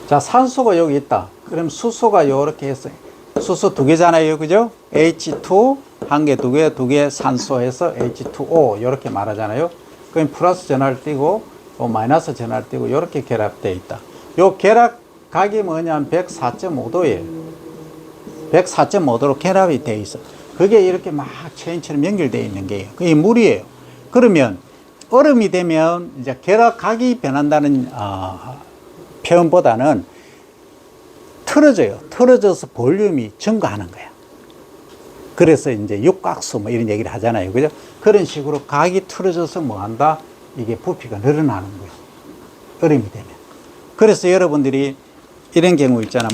자, 산소가 여기 있다. 그럼 수소가 요렇게 해서 수소 두 개잖아요. 그죠? H2 한 개, 두 개, 두 개 산소해서 H2O 이렇게 말하잖아요. 그럼 플러스 전하를 띄고 마이너스 전하를 띄고 이렇게 결합되어 있다. 요 결합각이 뭐냐면 104.5도예요. 104.5도로 결합이 되어 있어. 그게 이렇게 막 체인처럼 연결되어 있는 게요. 그게 물이에요. 그러면 얼음이 되면 이제 결합각이 변한다는 표현보다는 틀어져요. 틀어져서 볼륨이 증가하는 거야. 그래서 이제 육각수 뭐 이런 얘기를 하잖아요. 그죠? 그런 식으로 각이 틀어져서 뭐 한다? 이게 부피가 늘어나는 거예요. 얼음이 되면. 그래서 여러분들이 이런 경우 있잖아.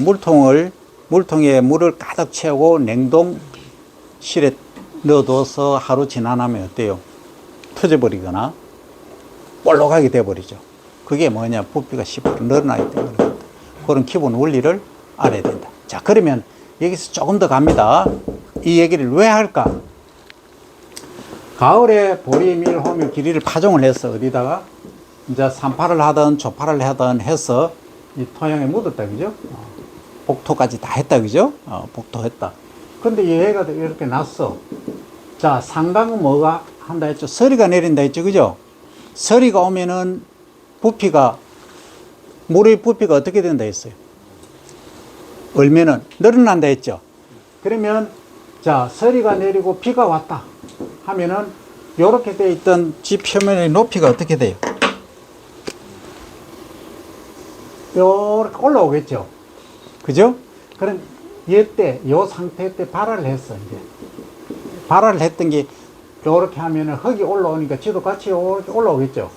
물통에 물을 가득 채우고 냉동실에 넣어둬서 하루 지나면 어때요? 터져버리거나 볼록하게 돼버리죠. 그게 뭐냐? 부피가 10% 늘어나기 때문에 그렇다. 그런 기본 원리를 알아야 된다. 자, 그러면 여기서 조금 더 갑니다. 이 얘기를 왜 할까? 가을에 보리, 밀, 호밀, 기리를 파종을 해서 어디다가 이제 산파를 하든 조파를 하든 해서 이 토양에 묻었다, 그죠? 복토까지 다 했다, 그죠? 복토했다. 근데 얘가 이렇게 났어. 자, 상당은 뭐가 한다 했죠? 서리가 내린다 했죠, 그죠? 서리가 오면은 부피가, 물의 부피가 어떻게 된다 했어요? 얼면은 늘어난다 했죠? 그러면, 자, 서리가 내리고 비가 왔다 하면은, 요렇게 돼 있던 집 표면의 높이가 어떻게 돼요? 요렇게 올라오겠죠? 그죠? 그럼, 얘때, 요 상태 때 발화를 했어, 이제. 발화를 했던 게, 요렇게 하면은 흙이 올라오니까 지도 같이 요렇게 올라오겠죠?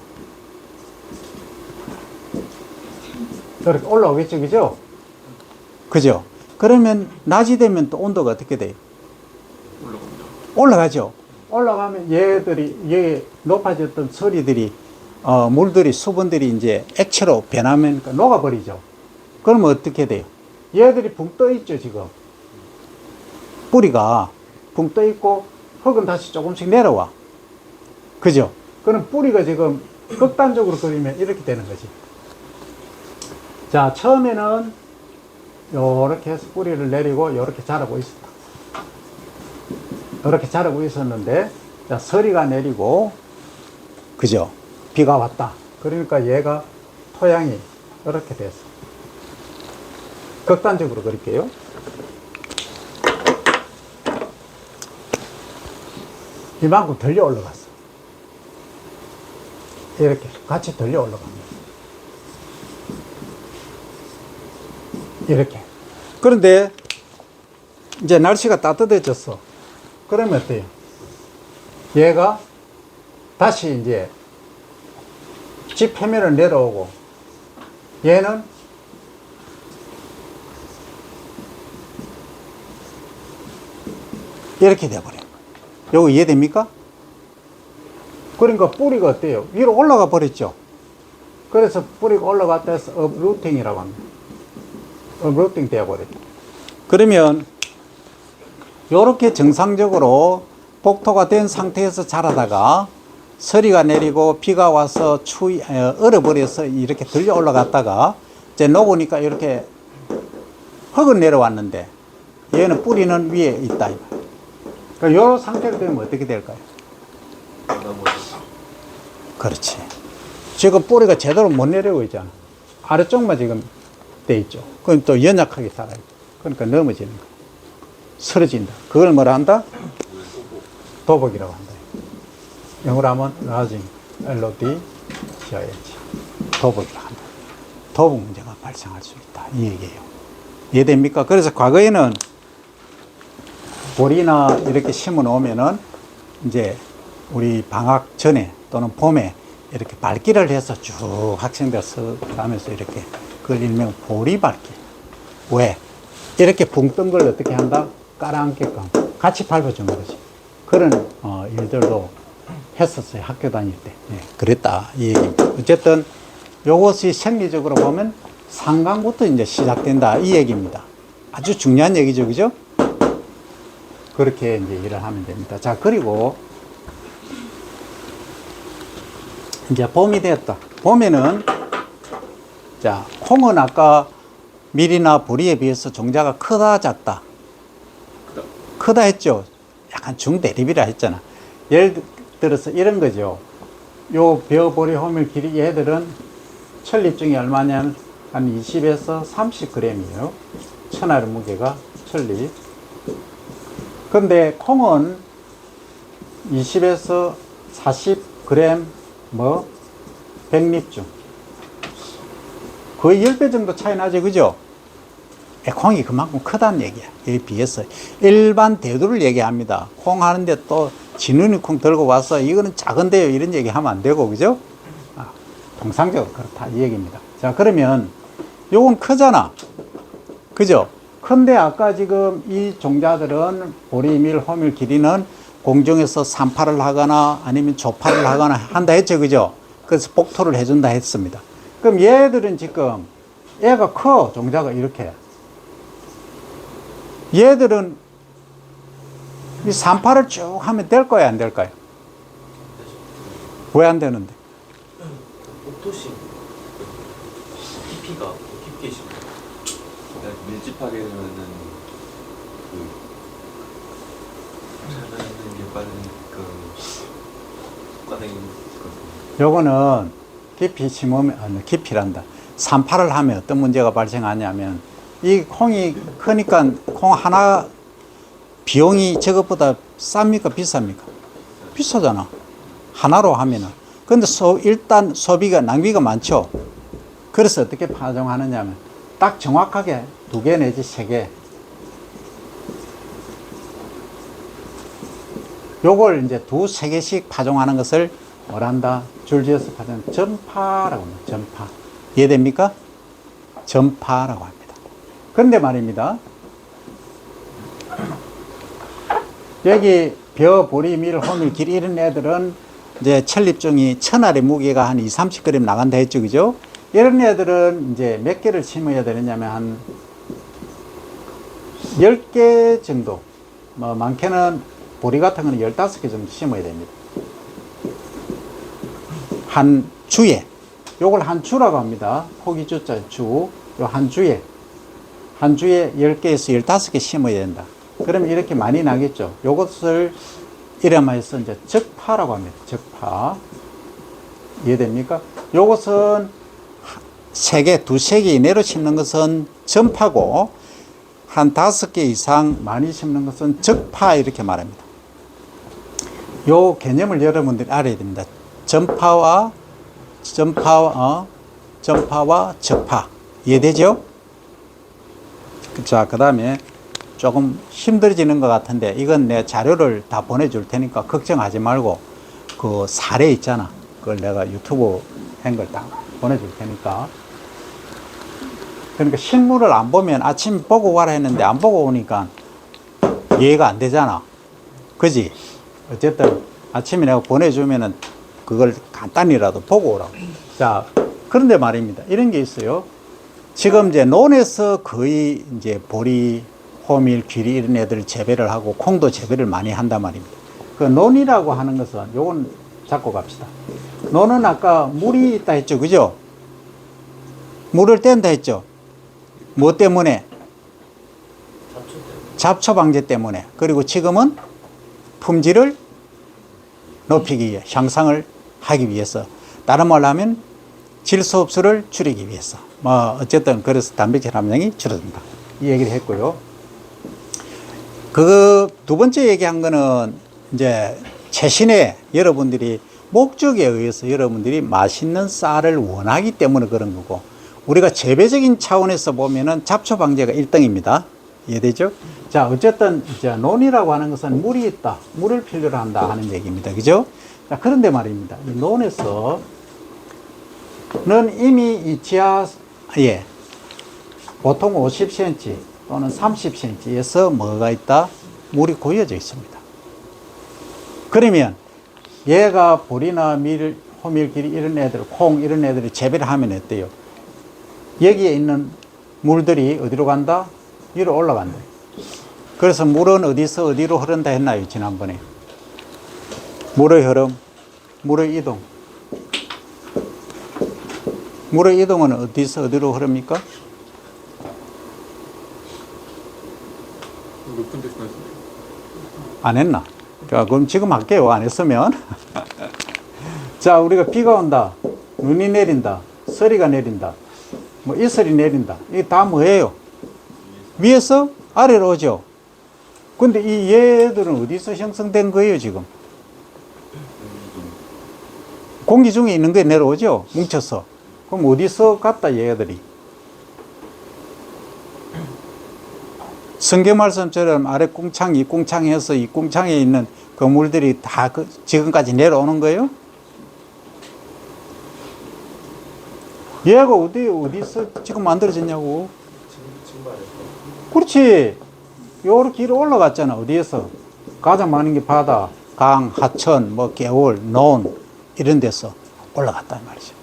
이렇게 올라오겠죠, 그죠? 그죠? 그러면 낮이 되면 또 온도가 어떻게 돼요? 올라가죠. 올라가면 얘 높아졌던 서리들이, 물들이, 수분들이 이제 액체로 변하면 녹아버리죠. 그러면 어떻게 돼요? 얘들이 붕 떠 있죠, 지금. 뿌리가 붕 떠 있고, 흙은 다시 조금씩 내려와. 그죠? 그럼 뿌리가 지금 극단적으로 그리면 이렇게 되는 거지. 자, 처음에는 요렇게 해서 뿌리를 내리고 요렇게 자라고 있었다. 요렇게 자라고 있었는데, 자, 서리가 내리고, 그죠? 비가 왔다. 그러니까 얘가 토양이 이렇게 됐어. 극단적으로 그릴게요. 이만큼 들려 올라갔어. 이렇게 같이 들려 올라갑니다. 이렇게. 그런데 이제 날씨가 따뜻해졌어. 그러면 어때요? 얘가 다시 이제 집 표면을 내려오고 얘는 이렇게 돼버려요. 요거 이해됩니까? 그러니까 뿌리가 어때요? 위로 올라가 버렸죠. 그래서 뿌리가 올라갔다 해서 업루팅이라고 합니다. 업루팅 되어버렸죠. 그러면 요렇게 정상적으로 복토가 된 상태에서 자라다가 서리가 내리고 비가 와서 얼어버려서 이렇게 들려 올라갔다가 이제 녹으니까 이렇게 흙은 내려왔는데 얘는 뿌리는 위에 있다. 그러니까 요 상태가 되면 어떻게 될까요? 그렇지. 지금 뿌리가 제대로 못 내려오고 있잖아. 아래쪽만 지금 돼 있죠. 그럼 또 연약하게 살아요. 그러니까 넘어지는 거야. 쓰러진다. 그걸 뭐라 한다? 도복이라고 한다. 영어로 하면 rising, LOD, CIH. 도복이라고 한다. 도복 문제가 발생할 수 있다. 이 얘기예요. 이해됩니까? 그래서 과거에는 보리나 이렇게 심어 놓으면은 이제 우리 방학 전에 또는 봄에 이렇게 밟기를 해서 쭉 학생들 서가면서 이렇게 그걸 일명 보리밟기. 왜? 이렇게 붕 뜬 걸 어떻게 한다? 깔아앉게끔 같이 밟아주는 거지. 그런 일들도 했었어요. 학교 다닐 때. 네, 그랬다. 이 얘기입니다. 어쨌든 요것이 생리적으로 보면 상강부터 이제 시작된다. 이 얘기입니다. 아주 중요한 얘기죠. 그죠? 그렇게 이제 일을 하면 됩니다. 자, 그리고 이제 봄이 되었다. 봄에는 자, 콩은 아까 밀이나 보리에 비해서 종자가 크다 작다? 크다 했죠. 약간 중대립이라 했잖아. 예를 들어서 이런 거죠. 요 벼보리 호밀 길이 얘들은 천립중이 얼마냐면 한 20에서 30g이에요. 천알 무게가 천립. 근데 콩은 20에서 40g 뭐 백립중. 거의 10배 정도 차이 나죠. 그죠? 콩이 그만큼 크다는 얘기야. 여기 비해서. 일반 대두를 얘기합니다. 콩 하는데 또 진운이 콩 들고 와서 이거는 작은데요. 이런 얘기 하면 안 되고, 그죠? 통상적으로 그렇다. 이 얘기입니다. 자, 그러면 요건 크잖아. 그죠? 근데 아까 지금 이 종자들은 보리, 밀, 호밀, 기리는 공중에서 산파를 하거나 아니면 조파를 하거나 한다 했죠. 그죠? 그래서 복토를 해준다 했습니다. 그럼 얘들은 지금 얘가 커. 종자가 이렇게. 얘들은 이 산파를 쭉 하면 될 거야, 안 될까요? 왜 안 되는데? 복도심 깊이가 깊게 심어. 밀집하게 되면은 그 자라는 게 빠른 그 과정이 있거든요. 요거는 깊이 심으면, 아니, 깊이란다. 산파를 하면 어떤 문제가 발생하냐면, 이 콩이 크니까 콩 하나 비용이 저것보다 쌉니까? 비쌉니까? 비싸잖아. 하나로 하면은. 근데 일단 소비가, 낭비가 많죠. 그래서 어떻게 파종하느냐 하면, 딱 정확하게 2개 내지 3개. 요걸 이제 2, 3개씩 파종하는 것을 뭐란다? 줄지어서 파종, 전파라고 합니다. 전파. 이해됩니까? 전파라고 합니다. 그런데 말입니다. 여기 벼, 보리, 밀, 호밀, 길 이런 애들은 이제 천립종이 천알의 무게가 한 20-30g 나간다 했죠. 그죠? 이런 애들은 이제 몇 개를 심어야 되느냐면 한 10개 정도. 뭐 많게는 보리 같은 거는 15개 정도 심어야 됩니다. 한 주에. 요걸 한 주라고 합니다. 포기 주자 주. 요 한 주에. 한 주에 10개에서 15개 심어야 된다. 그러면 이렇게 많이 나겠죠. 요것을 이름하여서 이제 적파라고 합니다. 적파. 이해됩니까? 요것은 3개, 2-3개 이내로 심는 것은 전파고, 한 5개 이상 많이 심는 것은 적파, 이렇게 말합니다. 요 개념을 여러분들이 알아야 됩니다. 전파와 적파. 이해되죠? 자, 그 다음에 조금 힘들어지는 것 같은데, 이건 내 자료를 다 보내줄 테니까 걱정하지 말고, 그 사례 있잖아. 그걸 내가 유튜브 한 걸 다 보내줄 테니까. 그러니까 실물을 안 보면 아침 보고 가라 했는데 안 보고 오니까 이해가 안 되잖아. 그지? 어쨌든 아침에 내가 보내주면은 그걸 간단히라도 보고 오라고. 자, 그런데 말입니다. 이런 게 있어요. 지금 이제 논에서 거의 이제 보리, 호밀, 귀리 이런 애들 재배를 하고 콩도 재배를 많이 한단 말입니다. 그 논이라고 하는 것은 요건 잡고 갑시다. 논은 아까 물이 있다 했죠. 그죠? 물을 뗀다 했죠. 뭐 때문에? 잡초 방제 때문에. 그리고 지금은 품질을 높이기 위해, 향상을 하기 위해서. 다른 말로 하면 질소 흡수를 줄이기 위해서. 뭐 어쨌든 그래서 단백질 함량이 줄어든다. 이 얘기를 했고요. 그 두 번째 얘기한 거는 이제 최신에 여러분들이 목적에 의해서 여러분들이 맛있는 쌀을 원하기 때문에 그런 거고, 우리가 재배적인 차원에서 보면은 잡초 방제가 1등입니다. 이해되죠? 자, 어쨌든 이제 논이라고 하는 것은 물이 있다. 물을 필요로 한다 하는 얘기입니다. 그죠? 자, 그런데 말입니다. 이 논에서는 이미 이 지하에 보통 50cm 또는 30cm에서 뭐가 있다? 물이 고여져 있습니다. 그러면 얘가 보리나 밀, 호밀길이 이런 애들, 콩 이런 애들이 재배를 하면 어때요? 여기에 있는 물들이 어디로 간다? 위로 올라간다. 그래서 물은 어디서 어디로 흐른다 했나요? 지난번에. 물의 흐름, 물의 이동. 물의 이동은 어디서 어디로 흐릅니까? 높은 데서 나서 안 했나? 자, 그럼 지금 할게요. 안 했으면. 자, 우리가 비가 온다. 눈이 내린다. 서리가 내린다. 뭐 이슬이 내린다. 이게 다 뭐예요? 위에서 아래로 오죠. 근데 이 얘들은 어디서 형성된 거예요, 지금? 공기 중에 있는 게 내려오죠? 뭉쳐서. 그럼 어디서 갔다, 얘들이? 성경 말씀처럼 아래 꿍창, 이 꿍창에서 이 꿍창에 있는 건물들이 다 지금까지 내려오는 거예요? 얘가 어디서 지금 만들어졌냐고? 그렇지. 요렇게 위로 올라갔잖아. 어디에서? 가장 많은 게 바다, 강, 하천, 뭐 개울, 논 이런 데서 올라갔단 말이죠.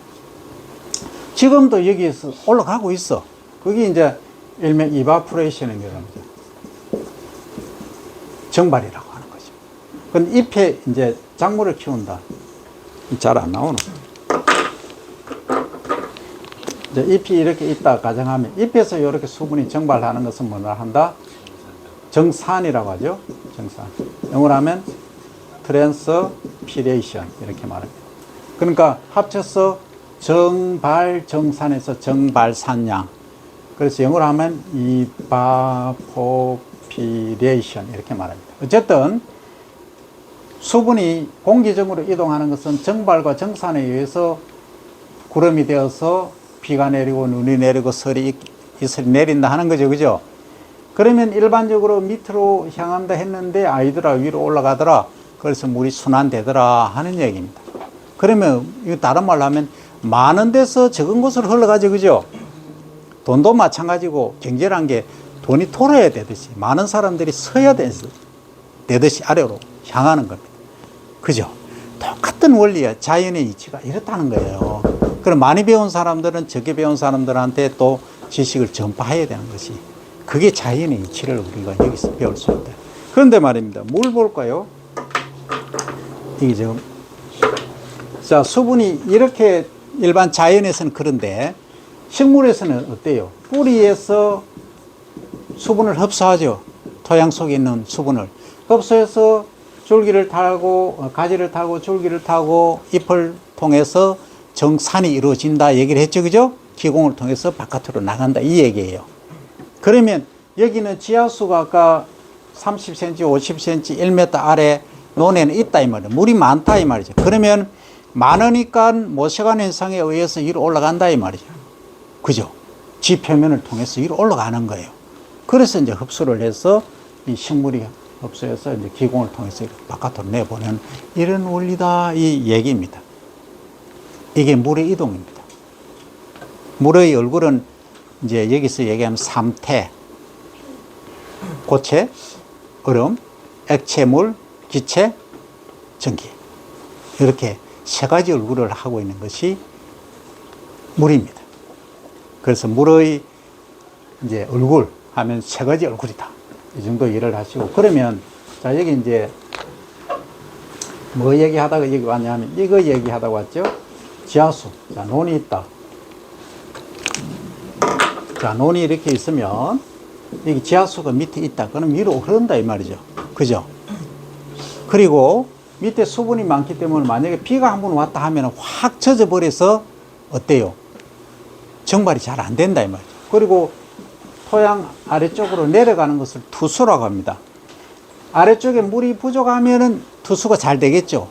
지금도 여기에서 올라가고 있어. 그게 이제 일명 이바프레이션이라는 거죠. 정발이라고 하는 거죠. 근데 잎에 이제 작물을 키운다. 잘 안 나오나? 이제 잎이 이렇게 있다 가정하면 잎에서 이렇게 수분이 정발하는 것은 뭐라 한다? 정산이라고 하죠. 정산. 영어로 하면 트랜스피레이션 이렇게 말합니다. 그러니까 합쳐서 정발 정산에서 정발산양. 그래서 영어로 하면 이바포피레이션 이렇게 말합니다. 어쨌든 수분이 공기적으로 이동하는 것은 정발과 정산에 의해서 구름이 되어서 비가 내리고 눈이 내리고 이슬이 내린다 하는 거죠. 그죠? 그러면 일반적으로 밑으로 향한다 했는데 아이들아 위로 올라가더라. 그래서 물이 순환되더라 하는 얘기입니다. 그러면 이거 다른 말로 하면 많은 데서 적은 곳으로 흘러가죠. 그죠? 돈도 마찬가지고 경제란 게 돈이 돌아야 되듯이 많은 사람들이 서야 되듯이 아래로 향하는 겁니다. 그죠? 똑같은 원리야. 자연의 이치가 이렇다는 거예요. 그럼 많이 배운 사람들은 적게 배운 사람들한테 또 지식을 전파해야 되는 것이 그게 자연의 이치를 우리가 여기서 배울 수 있다. 그런데 말입니다. 뭘 볼까요? 이게 지금 자 수분이 이렇게 일반 자연에서는 그런데 식물에서는 어때요? 뿌리에서 수분을 흡수하죠. 토양 속에 있는 수분을 흡수해서 줄기를 타고 가지를 타고 줄기를 타고 잎을 통해서 정산이 이루어진다 얘기를 했죠. 그죠? 기공을 통해서 바깥으로 나간다 이 얘기예요. 그러면 여기는 지하수가 아까 30cm, 50cm, 1m 아래 논에는 있다 이 말이에요. 물이 많다 이 말이죠. 그러면 많으니까 모세관 현상에 의해서 위로 올라간다 이 말이죠. 그죠? 지 표면을 통해서 위로 올라가는 거예요. 그래서 이제 흡수를 해서 이 식물이 흡수해서 이제 기공을 통해서 바깥으로 내보내는 이런 원리다 이 얘기입니다. 이게 물의 이동입니다. 물의 얼굴은 이제 여기서 얘기하면 삼태, 고체, 얼음, 액체물, 기체, 전기. 이렇게 세 가지 얼굴을 하고 있는 것이 물입니다. 그래서 물의 이제 얼굴 하면 세 가지 얼굴이다. 이 정도 이해를 하시고. 그러면, 자, 여기 이제 뭐 얘기하다가 여기 왔냐면 이거 얘기하다가 왔죠? 지하수. 자, 논이 있다. 자, 논이 이렇게 있으면 여기 지하수가 밑에 있다. 그럼 위로 흐른다 이 말이죠. 그죠? 그리고 밑에 수분이 많기 때문에 만약에 비가 한번 왔다 하면 확 젖어 버려서 어때요? 정발이 잘 안 된다 이 말이죠. 그리고 토양 아래쪽으로 내려가는 것을 투수라고 합니다. 아래쪽에 물이 부족하면은 투수가 잘 되겠죠.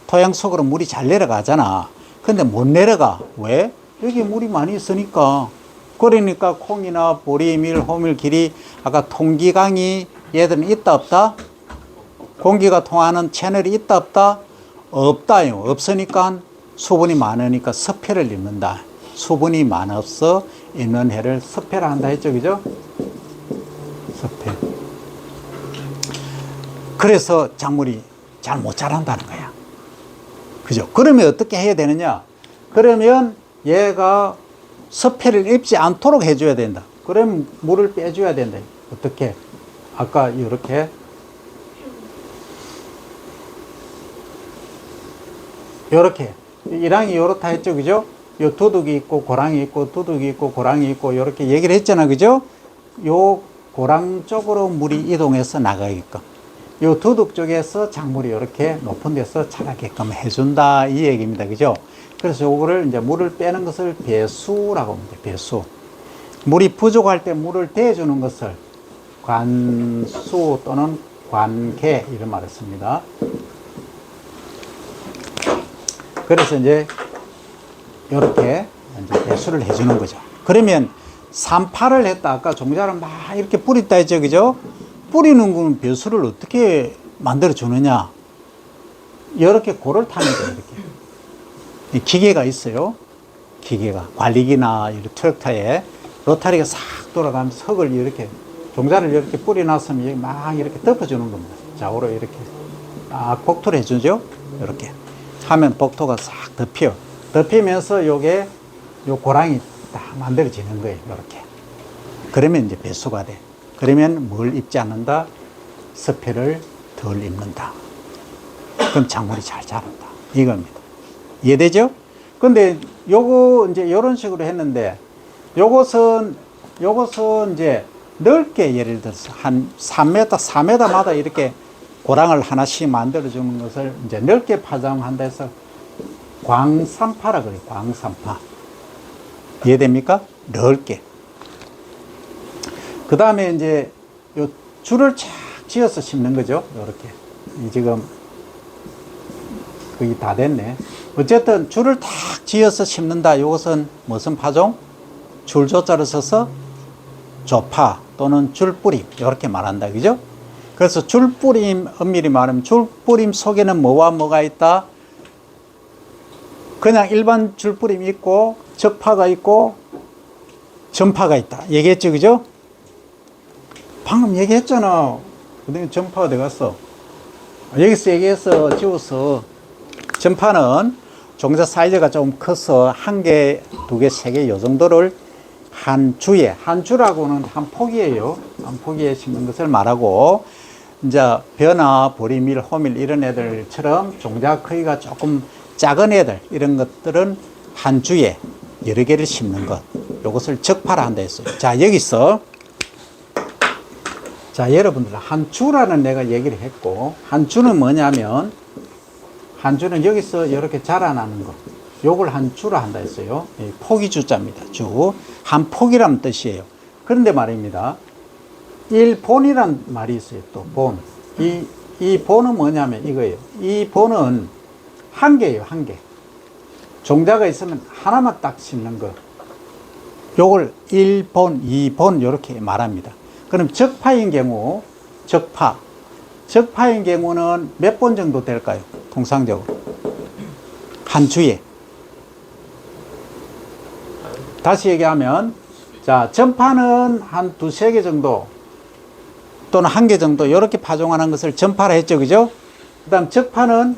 토양 속으로 물이 잘 내려가잖아. 근데 못 내려가. 왜? 여기 물이 많이 있으니까. 그러니까 콩이나 보리, 밀, 호밀, 길이 아까 통기강이 얘들은 있다 없다? 공기가 통하는 채널이 있다 없다? 없다요. 없으니까 수분이 많으니까 섭해를 입는다. 수분이 많아서 있는 해를 섭해라 한다 했죠. 그죠? 섭해. 그래서 작물이 잘 못 자란다는 거야. 그죠? 그러면 어떻게 해야 되느냐? 그러면 얘가 섭해를 입지 않도록 해줘야 된다. 그럼 물을 빼줘야 된다. 어떻게? 아까 이렇게 요렇게 이랑이 요렇다 했죠. 그죠? 요 두둑이 있고 고랑이 있고 두둑이 있고 고랑이 있고 요렇게 얘기를 했잖아. 그죠? 요 고랑 쪽으로 물이 이동해서 나가게끔 요 두둑 쪽에서 작물이 이렇게 높은 데서 자라게끔 해준다 이 얘기입니다. 그죠? 그래서 요거를 이제 물을 빼는 것을 배수라고 합니다. 배수. 물이 부족할 때 물을 대주는 것을 관수 또는 관계 이런 말을 씁니다. 그래서 이제 이렇게 이제 배수를 해주는 거죠. 그러면 산파를 했다. 아까 종자를 막 이렇게 뿌렸다 했죠. 그죠? 뿌리는 건 배수를 어떻게 만들어 주느냐. 이렇게 고를 타는 거예요. 이렇게. 이 기계가 있어요. 기계가. 관리기나 트랙터에 로타리가 싹 돌아가면서 흙을 이렇게 종자를 이렇게 뿌려놨으면 막 이렇게 덮어주는 겁니다. 좌우로 이렇게 막 복토를 해주죠. 이렇게 하면 복토가 싹 덮여. 덮이면서 요게 요 고랑이 딱 만들어지는 거예요. 이렇게. 그러면 이제 배수가 돼. 그러면 뭘 입지 않는다? 섭해를 덜 입는다. 그럼 작물이 잘 자란다. 이겁니다. 이해되죠? 근데 요거 이제 요런 식으로 했는데 요것은 이제 넓게 예를 들어서 한 3m, 4m마다 이렇게 고랑을 하나씩 만들어주는 것을 이제 넓게 파종한다 해서 광산파라 그래요. 광산파. 이해됩니까? 넓게. 그 다음에 이제 요 줄을 착 지어서 심는 거죠. 요렇게. 지금 거의 다 됐네. 어쨌든 줄을 탁 지어서 심는다. 이것은 무슨 파종? 줄조자를 써서 조파 또는 줄뿌림 이렇게 말한다. 그죠? 그래서 줄뿌림 엄밀히 말하면 줄뿌림 속에는 뭐와 뭐가 있다? 그냥 일반 줄뿌림이 있고 적파가 있고 전파가 있다. 얘기했죠. 그죠? 방금 얘기했잖아. 그다음에 전파가 어디 갔어? 여기서 얘기해서 지워서 전파는 종자 사이즈가 좀 커서 한 개, 두 개, 세 개 요 정도를 한 주에, 한 주라고는 한 포기예요. 한 포기에 심는 것을 말하고 이제 벼나 보리밀, 호밀 이런 애들처럼 종자 크기가 조금 작은 애들 이런 것들은 한 주에 여러 개를 심는 것. 이것을 적파라 한다 했어요. 자, 여기서 자, 여러분들 한 주라는 내가 얘기를 했고 한 주는 뭐냐면 한 주는 여기서 이렇게 자라나는 것. 요걸 한 주라 한다 했어요. 포기 주자입니다. 주. 한 폭이라는 뜻이에요. 그런데 말입니다. 일본이란 말이 있어요. 또 본. 이 본은 뭐냐면 이거예요. 이 본은 한 개예요. 한 개. 종자가 있으면 하나만 딱 심는 거. 요걸 1본, 2본 이렇게 말합니다. 그럼 적파인 경우 적파인 경우는 몇 본 정도 될까요? 통상적으로 한 주에. 다시 얘기하면 자, 전파는 한 두세 개 정도 또는 한 개 정도 이렇게 파종하는 것을 전파라 했죠. 그죠? 그 다음 적파는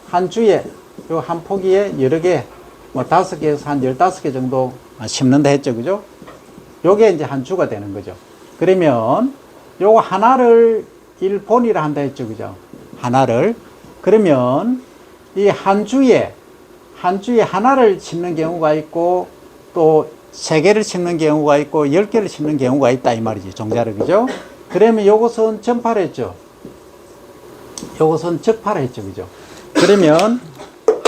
한 주에 요 한 포기에 여러 개 뭐 5개에서 한 15개 정도 심는다 했죠. 그죠? 요게 이제 한 주가 되는 거죠. 그러면 요거 하나를 1본이라 한다 했죠. 그죠? 하나를. 그러면 이 한 주에 하나를 심는 경우가 있고 또 3개를 심는 경우가 있고 10개를 심는 경우가 있다 이 말이지. 종자를. 그죠? 그러면 요것은 전파를 했죠. 요것은 적파를 했죠. 그죠? 그러면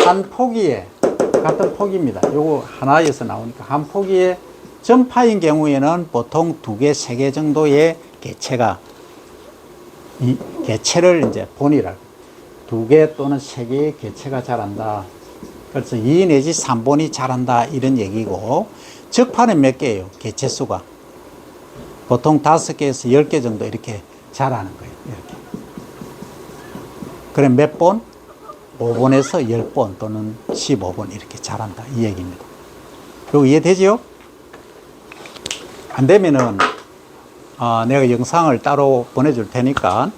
한 포기에 같은 포기입니다. 요거 하나에서 나오니까 한 포기에 전파인 경우에는 보통 2개, 3개 정도의 개체가 이 개체를 이제 본이라고 2개 또는 3개의 개체가 자란다. 그래서 2 내지 3번이 잘한다 이런 얘기고, 적판은 몇 개예요? 개체수가. 보통 5개에서 10개 정도 이렇게 잘하는 거예요. 이렇게. 그럼 몇 번? 5번에서 10번 또는 15번 이렇게 잘한다 이 얘기입니다. 그리고 이해되지요? 안 되면은 내가 영상을 따로 보내줄 테니까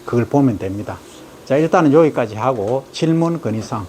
그걸 보면 됩니다. 자, 일단은 여기까지 하고 질문 건의사항